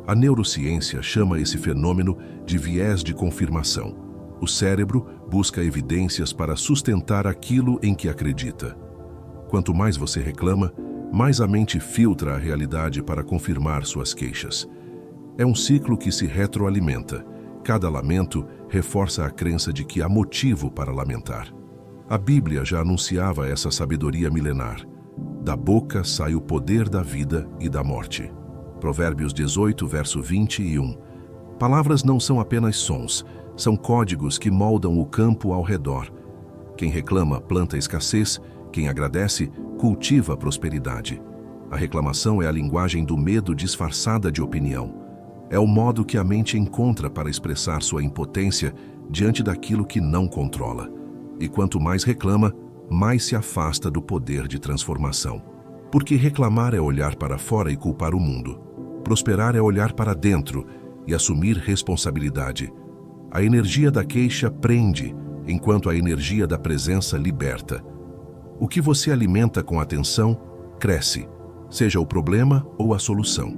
A neurociência chama esse fenômeno de viés de confirmação. O cérebro busca evidências para sustentar aquilo em que acredita. Quanto mais você reclama, mais a mente filtra a realidade para confirmar suas queixas. É um ciclo que se retroalimenta. Cada lamento reforça a crença de que há motivo para lamentar. A Bíblia já anunciava essa sabedoria milenar. Da boca sai o poder da vida e da morte. Provérbios 18, verso 21. Palavras não são apenas sons, são códigos que moldam o campo ao redor. Quem reclama planta escassez, quem agradece cultiva prosperidade. A reclamação é a linguagem do medo disfarçada de opinião. É o modo que a mente encontra para expressar sua impotência diante daquilo que não controla. E quanto mais reclama, mais se afasta do poder de transformação. Porque reclamar é olhar para fora e culpar o mundo. Prosperar é olhar para dentro e assumir responsabilidade. A energia da queixa prende, enquanto a energia da presença liberta. O que você alimenta com atenção, cresce, seja o problema ou a solução.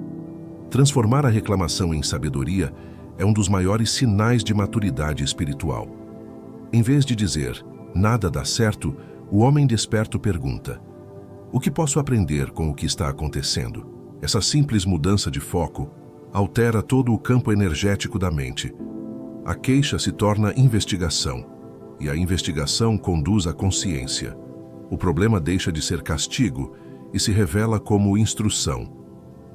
Transformar a reclamação em sabedoria é um dos maiores sinais de maturidade espiritual. Em vez de dizer, nada dá certo, o homem desperto pergunta, o que posso aprender com o que está acontecendo? Essa simples mudança de foco altera todo o campo energético da mente. A queixa se torna investigação, e a investigação conduz à consciência. O problema deixa de ser castigo e se revela como instrução.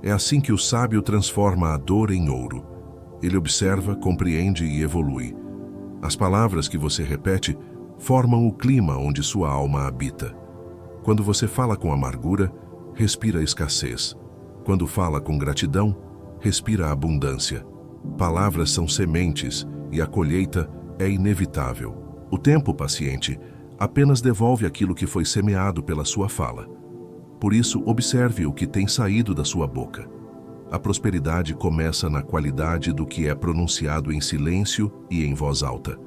É assim que o sábio transforma a dor em ouro. Ele observa, compreende e evolui. As palavras que você repete formam o clima onde sua alma habita. Quando você fala com amargura, respira escassez. Quando fala com gratidão, respira abundância. Palavras são sementes e a colheita é inevitável. O tempo paciente apenas devolve aquilo que foi semeado pela sua fala. Por isso, observe o que tem saído da sua boca. A prosperidade começa na qualidade do que é pronunciado em silêncio e em voz alta.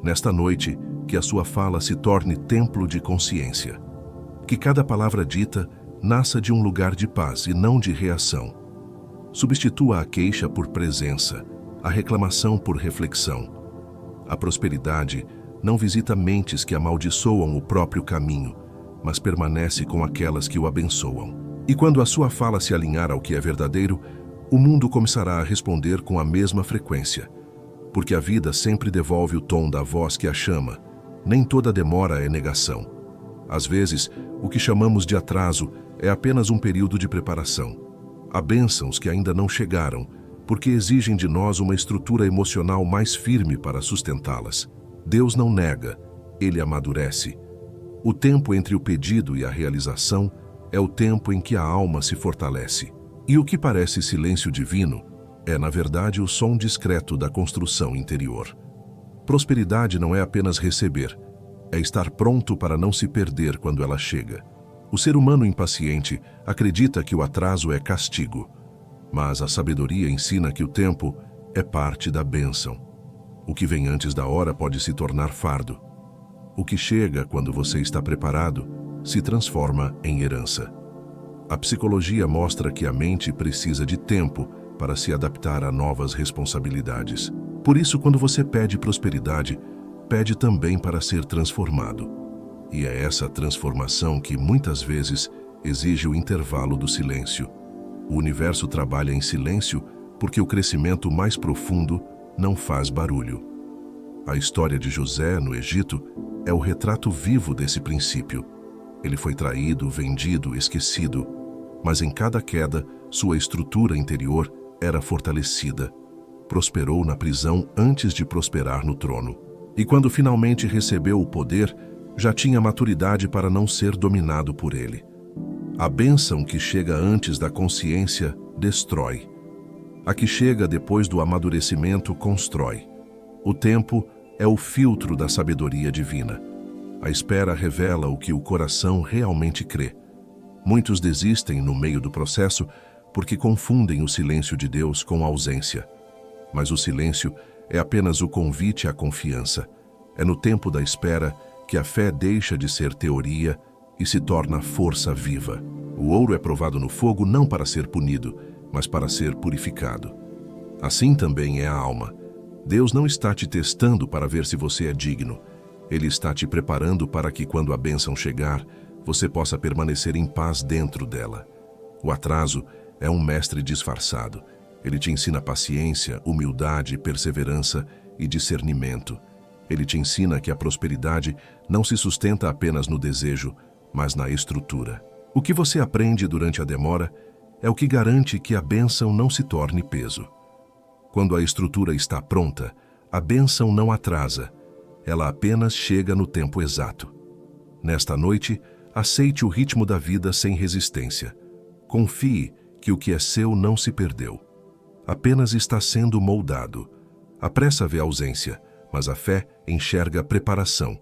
Nesta noite, que a sua fala se torne templo de consciência. Que cada palavra dita nasça de um lugar de paz e não de reação. Substitua a queixa por presença, a reclamação por reflexão. A prosperidade não visita mentes que amaldiçoam o próprio caminho, mas permanece com aquelas que o abençoam. E quando a sua fala se alinhar ao que é verdadeiro, o mundo começará a responder com a mesma frequência. Porque a vida sempre devolve o tom da voz que a chama. Nem toda demora é negação. Às vezes, o que chamamos de atraso é apenas um período de preparação. Há bênçãos que ainda não chegaram, porque exigem de nós uma estrutura emocional mais firme para sustentá-las. Deus não nega, Ele amadurece. O tempo entre o pedido e a realização é o tempo em que a alma se fortalece. E o que parece silêncio divino é, na verdade, o som discreto da construção interior. Prosperidade não é apenas receber, é estar pronto para não se perder quando ela chega. O ser humano impaciente acredita que o atraso é castigo, mas a sabedoria ensina que o tempo é parte da bênção. O que vem antes da hora pode se tornar fardo. O que chega quando você está preparado se transforma em herança. A psicologia mostra que a mente precisa de tempo para se adaptar a novas responsabilidades. Por isso, quando você pede prosperidade, pede também para ser transformado. E é essa transformação que, muitas vezes, exige o intervalo do silêncio. O universo trabalha em silêncio porque o crescimento mais profundo não faz barulho. A história de José, no Egito, é o retrato vivo desse princípio. Ele foi traído, vendido, esquecido, mas em cada queda, sua estrutura interior era fortalecida. Prosperou na prisão antes de prosperar no trono. E quando finalmente recebeu o poder, já tinha maturidade para não ser dominado por ele. A bênção que chega antes da consciência destrói. A que chega depois do amadurecimento constrói. O tempo é o filtro da sabedoria divina. A espera revela o que o coração realmente crê. Muitos desistem no meio do processo porque confundem o silêncio de Deus com a ausência. Mas o silêncio é apenas o convite à confiança. É no tempo da espera que a fé deixa de ser teoria e se torna força viva. O ouro é provado no fogo não para ser punido, mas para ser purificado. Assim também é a alma. Deus não está te testando para ver se você é digno. Ele está te preparando para que, quando a bênção chegar, você possa permanecer em paz dentro dela. O atraso é um mestre disfarçado. Ele te ensina paciência, humildade, perseverança e discernimento. Ele te ensina que a prosperidade não se sustenta apenas no desejo, mas na estrutura. O que você aprende durante a demora é o que garante que a bênção não se torne peso. Quando a estrutura está pronta, a bênção não atrasa. Ela apenas chega no tempo exato. Nesta noite, aceite o ritmo da vida sem resistência. Confie que o que é seu não se perdeu. Apenas está sendo moldado. A pressa vê ausência, mas a fé enxerga preparação.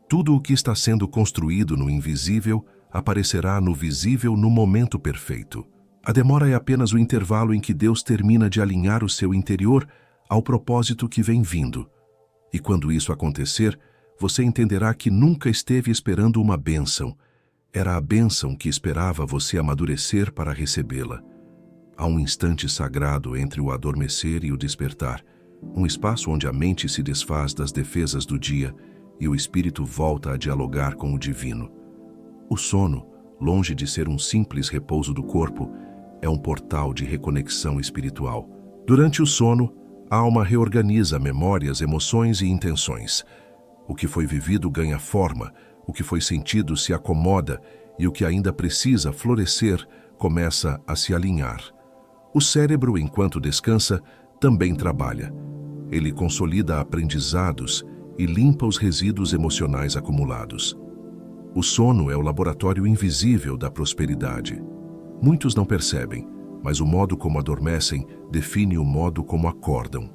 Tudo o que está sendo construído no invisível aparecerá no visível no momento perfeito. A demora é apenas o intervalo em que Deus termina de alinhar o seu interior ao propósito que vem vindo. E quando isso acontecer, você entenderá que nunca esteve esperando uma bênção. Era a bênção que esperava você amadurecer para recebê-la. Há um instante sagrado entre o adormecer e o despertar, um espaço onde a mente se desfaz das defesas do dia e o espírito volta a dialogar com o divino. O sono, longe de ser um simples repouso do corpo, é um portal de reconexão espiritual. Durante o sono, a alma reorganiza memórias, emoções e intenções. O que foi vivido ganha forma, o que foi sentido se acomoda e o que ainda precisa florescer começa a se alinhar. O cérebro, enquanto descansa, também trabalha. Ele consolida aprendizados e limpa os resíduos emocionais acumulados. O sono é o laboratório invisível da prosperidade. Muitos não percebem, mas o modo como adormecem define o modo como acordam.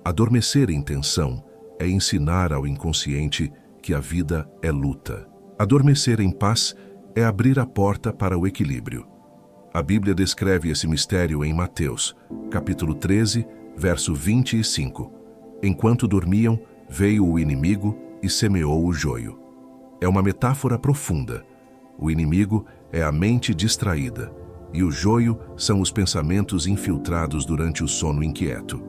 Adormecer em tensão é ensinar ao inconsciente que a vida é luta. Adormecer em paz é abrir a porta para o equilíbrio. A Bíblia descreve esse mistério em Mateus, capítulo 13, verso 25. Enquanto dormiam, veio o inimigo e semeou o joio. É uma metáfora profunda. O inimigo é a mente distraída, e o joio são os pensamentos infiltrados durante o sono inquieto.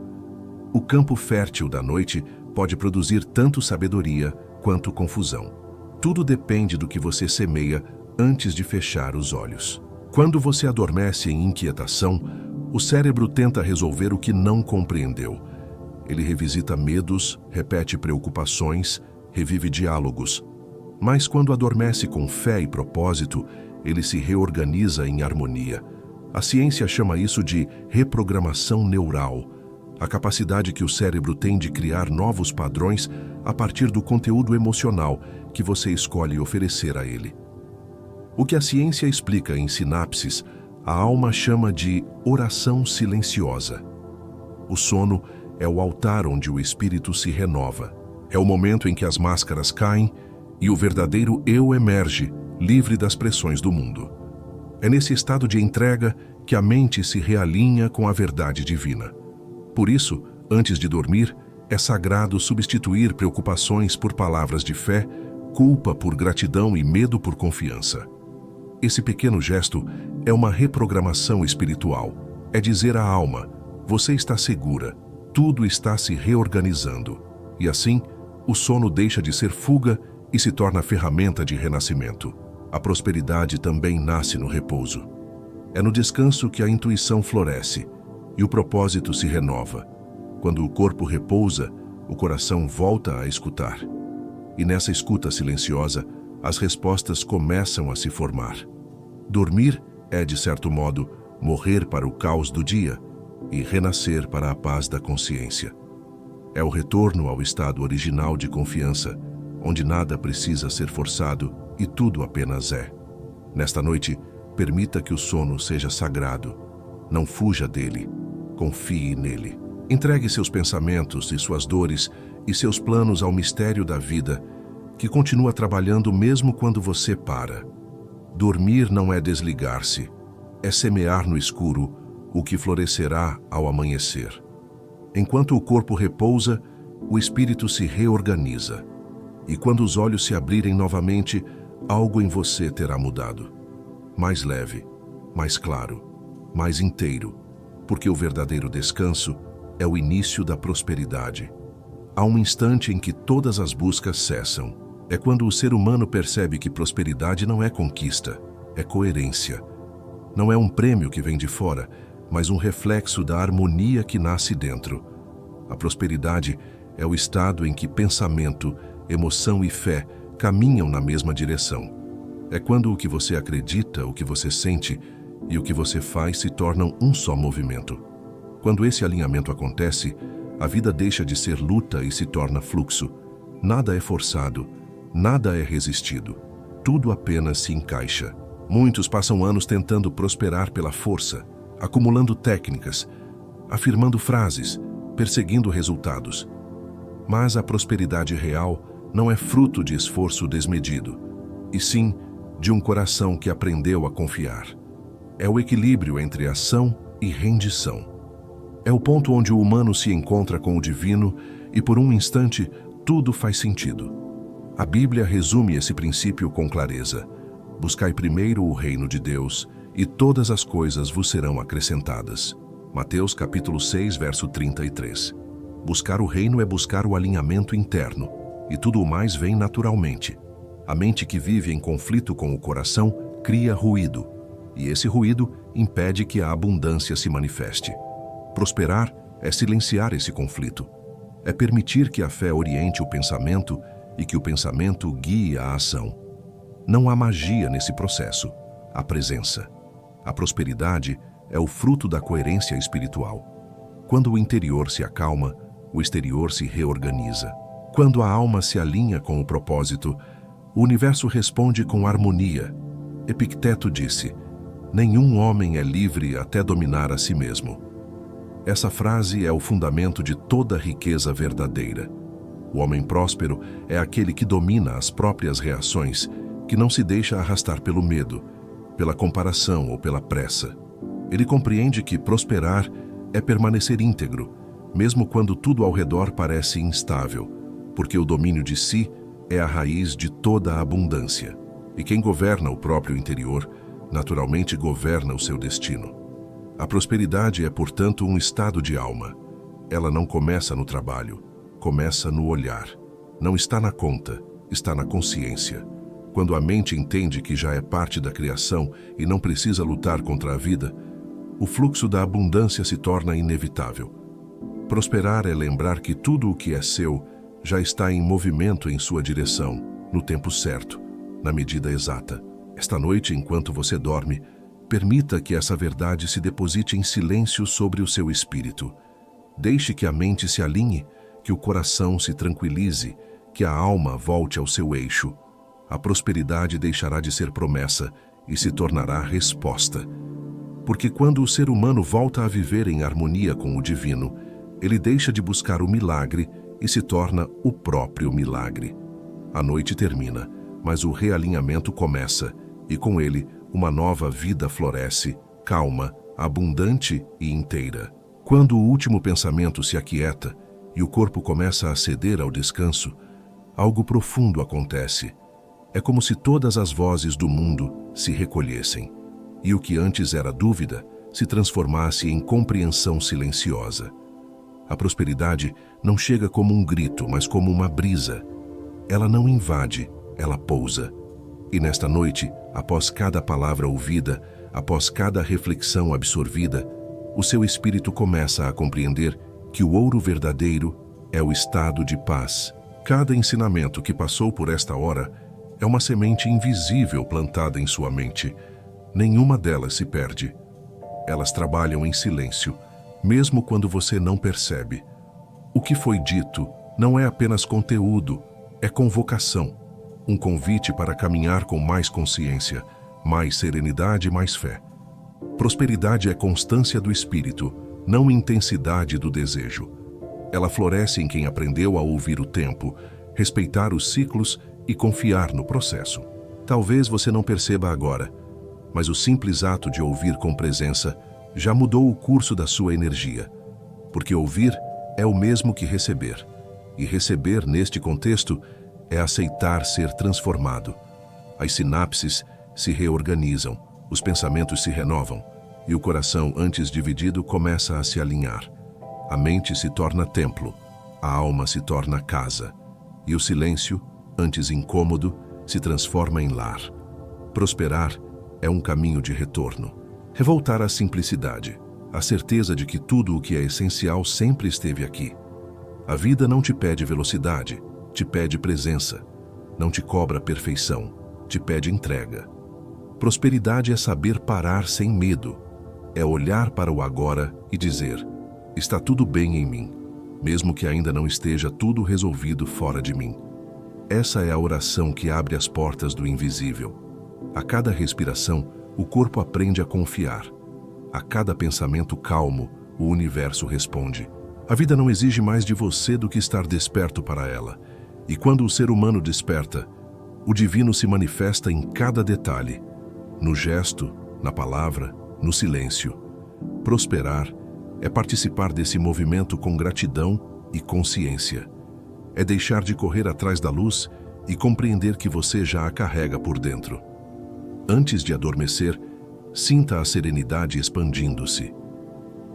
O campo fértil da noite pode produzir tanto sabedoria quanto confusão. Tudo depende do que você semeia antes de fechar os olhos. Quando você adormece em inquietação, o cérebro tenta resolver o que não compreendeu. Ele revisita medos, repete preocupações, revive diálogos. Mas quando adormece com fé e propósito, ele se reorganiza em harmonia. A ciência chama isso de reprogramação neural, a capacidade que o cérebro tem de criar novos padrões a partir do conteúdo emocional que você escolhe oferecer a ele. O que a ciência explica em sinapses, a alma chama de oração silenciosa. O sono é o altar onde o espírito se renova. É o momento em que as máscaras caem e o verdadeiro eu emerge, livre das pressões do mundo. É nesse estado de entrega que a mente se realinha com a verdade divina. Por isso, antes de dormir, é sagrado substituir preocupações por palavras de fé, culpa por gratidão e medo por confiança. Esse pequeno gesto é uma reprogramação espiritual. É dizer à alma: você está segura, tudo está se reorganizando. E assim, o sono deixa de ser fuga e se torna ferramenta de renascimento. A prosperidade também nasce no repouso. É no descanso que a intuição floresce e o propósito se renova. Quando o corpo repousa, o coração volta a escutar. E nessa escuta silenciosa, as respostas começam a se formar. Dormir é, de certo modo, morrer para o caos do dia e renascer para a paz da consciência. É o retorno ao estado original de confiança, onde nada precisa ser forçado e tudo apenas é. Nesta noite, permita que o sono seja sagrado. Não fuja dele, confie nele. Entregue seus pensamentos e suas dores e seus planos ao mistério da vida, que continua trabalhando mesmo quando você para. Dormir não é desligar-se, é semear no escuro o que florescerá ao amanhecer. Enquanto o corpo repousa, o espírito se reorganiza. E quando os olhos se abrirem novamente, algo em você terá mudado. Mais leve, mais claro, mais inteiro, porque o verdadeiro descanso é o início da prosperidade. Há um instante em que todas as buscas cessam. É quando o ser humano percebe que prosperidade não é conquista, é coerência. Não é um prêmio que vem de fora, mas um reflexo da harmonia que nasce dentro. A prosperidade é o estado em que pensamento, emoção e fé caminham na mesma direção. É quando o que você acredita, o que você sente e o que você faz se tornam um só movimento. Quando esse alinhamento acontece, a vida deixa de ser luta e se torna fluxo. Nada é forçado, nada é resistido. Tudo apenas se encaixa. Muitos passam anos tentando prosperar pela força, acumulando técnicas, afirmando frases, perseguindo resultados. Mas a prosperidade real não é fruto de esforço desmedido, e sim de um coração que aprendeu a confiar. É o equilíbrio entre ação e rendição. É o ponto onde o humano se encontra com o divino e por um instante tudo faz sentido. A Bíblia resume esse princípio com clareza. Buscai primeiro o reino de Deus e todas as coisas vos serão acrescentadas. Mateus capítulo 6, verso 33. Buscar o reino é buscar o alinhamento interno, e tudo o mais vem naturalmente. A mente que vive em conflito com o coração cria ruído, e esse ruído impede que a abundância se manifeste. Prosperar é silenciar esse conflito. É permitir que a fé oriente o pensamento e que o pensamento guie a ação. Não há magia nesse processo, há presença. A prosperidade é o fruto da coerência espiritual. Quando o interior se acalma, o exterior se reorganiza. Quando a alma se alinha com o propósito, o universo responde com harmonia. Epicteto disse: nenhum homem é livre até dominar a si mesmo. Essa frase é o fundamento de toda riqueza verdadeira. O homem próspero é aquele que domina as próprias reações, que não se deixa arrastar pelo medo, pela comparação ou pela pressa. Ele compreende que prosperar é permanecer íntegro, mesmo quando tudo ao redor parece instável, porque o domínio de si é a raiz de toda a abundância. E quem governa o próprio interior, naturalmente governa o seu destino. A prosperidade é, portanto, um estado de alma. Ela não começa no trabalho, começa no olhar. Não está na conta, está na consciência. Quando a mente entende que já é parte da criação e não precisa lutar contra a vida, o fluxo da abundância se torna inevitável. Prosperar é lembrar que tudo o que é seu já está em movimento em sua direção, no tempo certo, na medida exata. Esta noite, enquanto você dorme, permita que essa verdade se deposite em silêncio sobre o seu espírito. Deixe que a mente se alinhe, que o coração se tranquilize, que a alma volte ao seu eixo. A prosperidade deixará de ser promessa e se tornará resposta. Porque quando o ser humano volta a viver em harmonia com o divino, ele deixa de buscar o milagre e se torna o próprio milagre. A noite termina, mas o realinhamento começa, e com ele uma nova vida floresce, calma, abundante e inteira. Quando o último pensamento se aquieta e o corpo começa a ceder ao descanso, algo profundo acontece. É como se todas as vozes do mundo se recolhessem, e o que antes era dúvida se transformasse em compreensão silenciosa. A prosperidade não chega como um grito, mas como uma brisa. Ela não invade, ela pousa. E nesta noite, após cada palavra ouvida, após cada reflexão absorvida, o seu espírito começa a compreender que o ouro verdadeiro é o estado de paz. Cada ensinamento que passou por esta hora é uma semente invisível plantada em sua mente. Nenhuma delas se perde. Elas trabalham em silêncio, mesmo quando você não percebe. O que foi dito não é apenas conteúdo, é convocação. Um convite para caminhar com mais consciência, mais serenidade e mais fé. Prosperidade é constância do espírito, não intensidade do desejo. Ela floresce em quem aprendeu a ouvir o tempo, respeitar os ciclos e confiar no processo. Talvez você não perceba agora, mas o simples ato de ouvir com presença já mudou o curso da sua energia. Porque ouvir é o mesmo que receber. E receber, neste contexto, é aceitar ser transformado. As sinapses se reorganizam, os pensamentos se renovam, e o coração, antes dividido, começa a se alinhar. A mente se torna templo, a alma se torna casa, e o silêncio, antes incômodo, se transforma em lar. Prosperar é um caminho de retorno. Revoltar à simplicidade, a certeza de que tudo o que é essencial sempre esteve aqui. A vida não te pede velocidade, te pede presença. Não te cobra perfeição, te pede entrega. Prosperidade é saber parar sem medo. É olhar para o agora e dizer: está tudo bem em mim, mesmo que ainda não esteja tudo resolvido fora de mim. Essa é a oração que abre as portas do invisível. A cada respiração, o corpo aprende a confiar. A cada pensamento calmo, o universo responde. A vida não exige mais de você do que estar desperto para ela. E quando o ser humano desperta, o divino se manifesta em cada detalhe, no gesto, na palavra, no silêncio. Prosperar é participar desse movimento com gratidão e consciência. É deixar de correr atrás da luz e compreender que você já a carrega por dentro. Antes de adormecer, sinta a serenidade expandindo-se.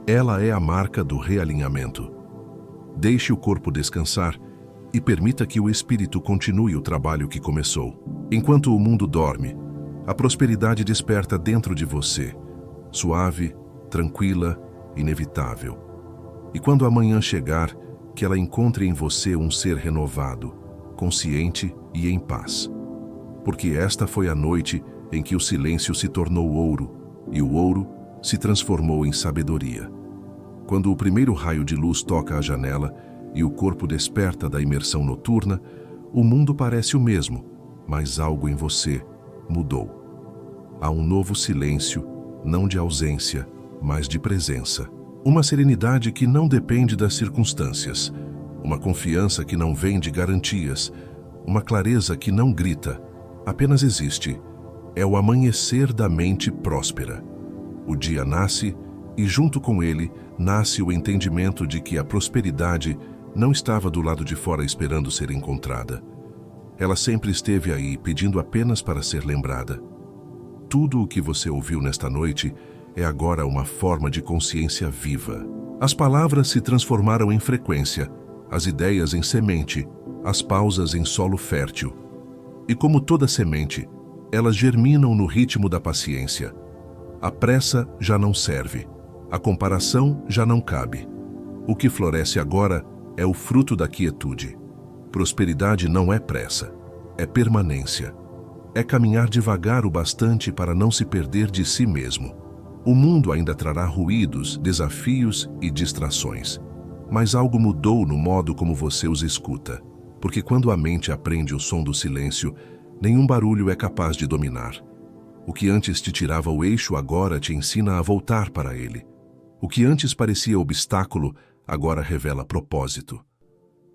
Ela é a marca do realinhamento. Deixe o corpo descansar e permita que o espírito continue o trabalho que começou. Enquanto o mundo dorme, a prosperidade desperta dentro de você, suave, tranquila, inevitável. E quando a manhã chegar, que ela encontre em você um ser renovado, consciente e em paz. Porque esta foi a noite em que o silêncio se tornou ouro, e o ouro se transformou em sabedoria. Quando o primeiro raio de luz toca a janela e o corpo desperta da imersão noturna, o mundo parece o mesmo, mas algo em você mudou. Há um novo silêncio, não de ausência, mas de presença. Uma serenidade que não depende das circunstâncias, uma confiança que não vem de garantias, uma clareza que não grita, apenas existe. É o amanhecer da mente próspera. O dia nasce e, junto com ele, nasce o entendimento de que a prosperidade não estava do lado de fora esperando ser encontrada. Ela sempre esteve aí, pedindo apenas para ser lembrada. Tudo o que você ouviu nesta noite é agora uma forma de consciência viva. As palavras se transformaram em frequência, as ideias em semente, as pausas em solo fértil. E como toda semente, elas germinam no ritmo da paciência. A pressa já não serve, a comparação já não cabe. O que floresce agora é o fruto da quietude. Prosperidade não é pressa, é permanência. É caminhar devagar o bastante para não se perder de si mesmo. O mundo ainda trará ruídos, desafios e distrações. Mas algo mudou no modo como você os escuta. Porque quando a mente aprende o som do silêncio, nenhum barulho é capaz de dominar. O que antes te tirava o eixo agora te ensina a voltar para ele. O que antes parecia obstáculo agora revela propósito.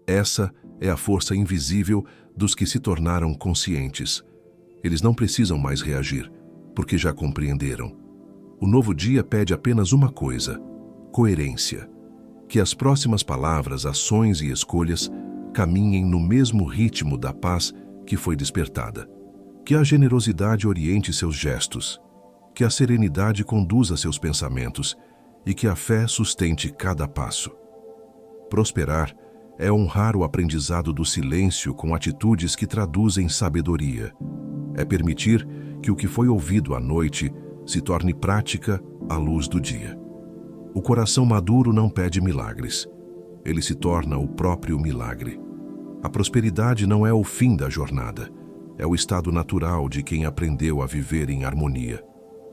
Essa é a força invisível dos que se tornaram conscientes. Eles não precisam mais reagir, porque já compreenderam. O novo dia pede apenas uma coisa: coerência. Que as próximas palavras, ações e escolhas caminhem no mesmo ritmo da paz que foi despertada. Que a generosidade oriente seus gestos, que a serenidade conduza seus pensamentos e que a fé sustente cada passo. Prosperar é honrar o aprendizado do silêncio com atitudes que traduzem sabedoria. É permitir que o que foi ouvido à noite se torne prática à luz do dia. O coração maduro não pede milagres. Ele se torna o próprio milagre. A prosperidade não é o fim da jornada. É o estado natural de quem aprendeu a viver em harmonia.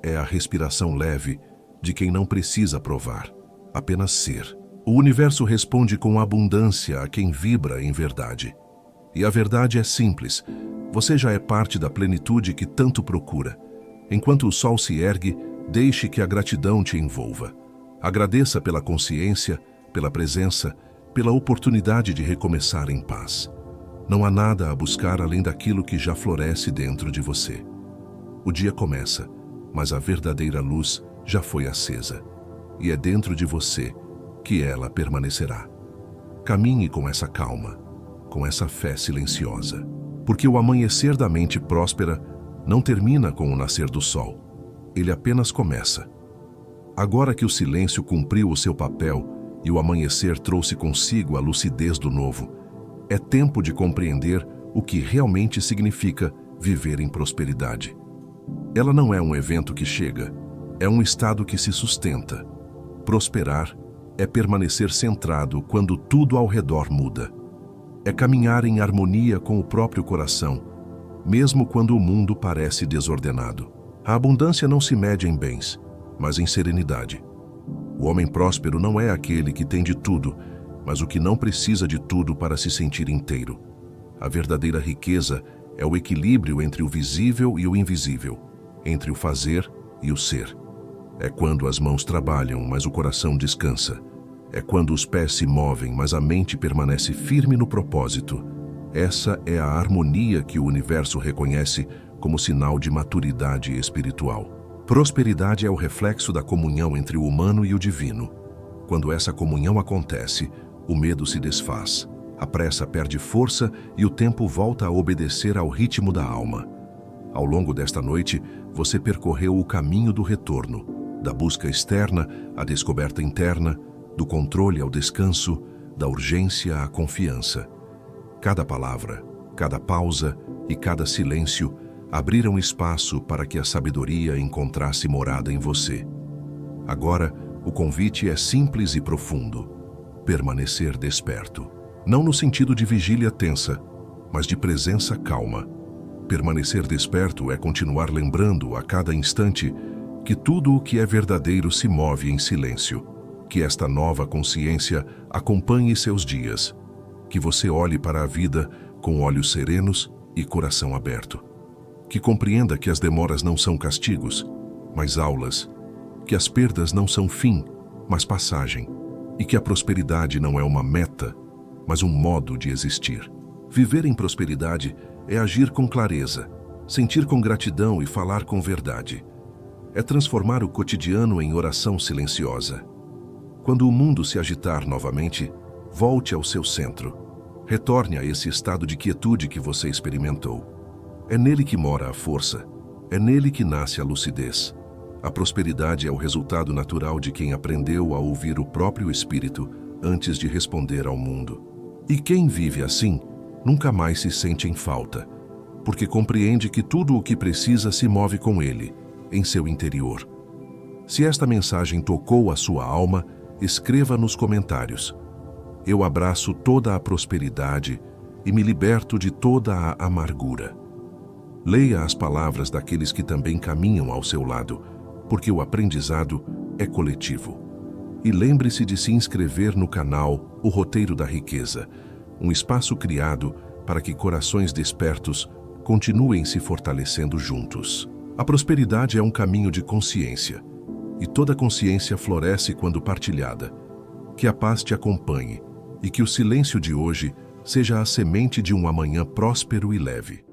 É a respiração leve de quem não precisa provar, apenas ser. O universo responde com abundância a quem vibra em verdade. E a verdade é simples. Você já é parte da plenitude que tanto procura. Enquanto o sol se ergue, deixe que a gratidão te envolva. Agradeça pela consciência, pela presença, pela oportunidade de recomeçar em paz. Não há nada a buscar além daquilo que já floresce dentro de você. O dia começa, mas a verdadeira luz já foi acesa. E é dentro de você que ela permanecerá. Caminhe com essa calma, com essa fé silenciosa. Porque o amanhecer da mente próspera não termina com o nascer do sol. Ele apenas começa. Agora que o silêncio cumpriu o seu papel e o amanhecer trouxe consigo a lucidez do novo, é tempo de compreender o que realmente significa viver em prosperidade. Ela não é um evento que chega, é um estado que se sustenta. Prosperar é permanecer centrado quando tudo ao redor muda. É caminhar em harmonia com o próprio coração, mesmo quando o mundo parece desordenado. A abundância não se mede em bens, mas em serenidade. O homem próspero não é aquele que tem de tudo, mas o que não precisa de tudo para se sentir inteiro. A verdadeira riqueza é o equilíbrio entre o visível e o invisível, entre o fazer e o ser. É quando as mãos trabalham, mas o coração descansa. É quando os pés se movem, mas a mente permanece firme no propósito. Essa é a harmonia que o universo reconhece como sinal de maturidade espiritual. Prosperidade é o reflexo da comunhão entre o humano e o divino. Quando essa comunhão acontece, o medo se desfaz, a pressa perde força e o tempo volta a obedecer ao ritmo da alma. Ao longo desta noite, você percorreu o caminho do retorno, da busca externa à descoberta interna, do controle ao descanso, da urgência à confiança. Cada palavra, cada pausa e cada silêncio abriram espaço para que a sabedoria encontrasse morada em você. Agora, o convite é simples e profundo: permanecer desperto. Não no sentido de vigília tensa, mas de presença calma. Permanecer desperto é continuar lembrando a cada instante que tudo o que é verdadeiro se move em silêncio. Que esta nova consciência acompanhe seus dias. Que você olhe para a vida com olhos serenos e coração aberto. Que compreenda que as demoras não são castigos, mas aulas. Que as perdas não são fim, mas passagem. E que a prosperidade não é uma meta, mas um modo de existir. Viver em prosperidade é agir com clareza, sentir com gratidão e falar com verdade. É transformar o cotidiano em oração silenciosa. Quando o mundo se agitar novamente, volte ao seu centro. Retorne a esse estado de quietude que você experimentou. É nele que mora a força. É nele que nasce a lucidez. A prosperidade é o resultado natural de quem aprendeu a ouvir o próprio espírito antes de responder ao mundo. E quem vive assim, nunca mais se sente em falta, porque compreende que tudo o que precisa se move com ele, em seu interior. Se esta mensagem tocou a sua alma, escreva nos comentários: eu abraço toda a prosperidade e me liberto de toda a amargura. Leia as palavras daqueles que também caminham ao seu lado, porque o aprendizado é coletivo. E lembre-se de se inscrever no canal O Roteiro da Riqueza, um espaço criado para que corações despertos continuem se fortalecendo juntos. A prosperidade é um caminho de consciência, e toda consciência floresce quando partilhada. Que a paz te acompanhe e que o silêncio de hoje seja a semente de um amanhã próspero e leve.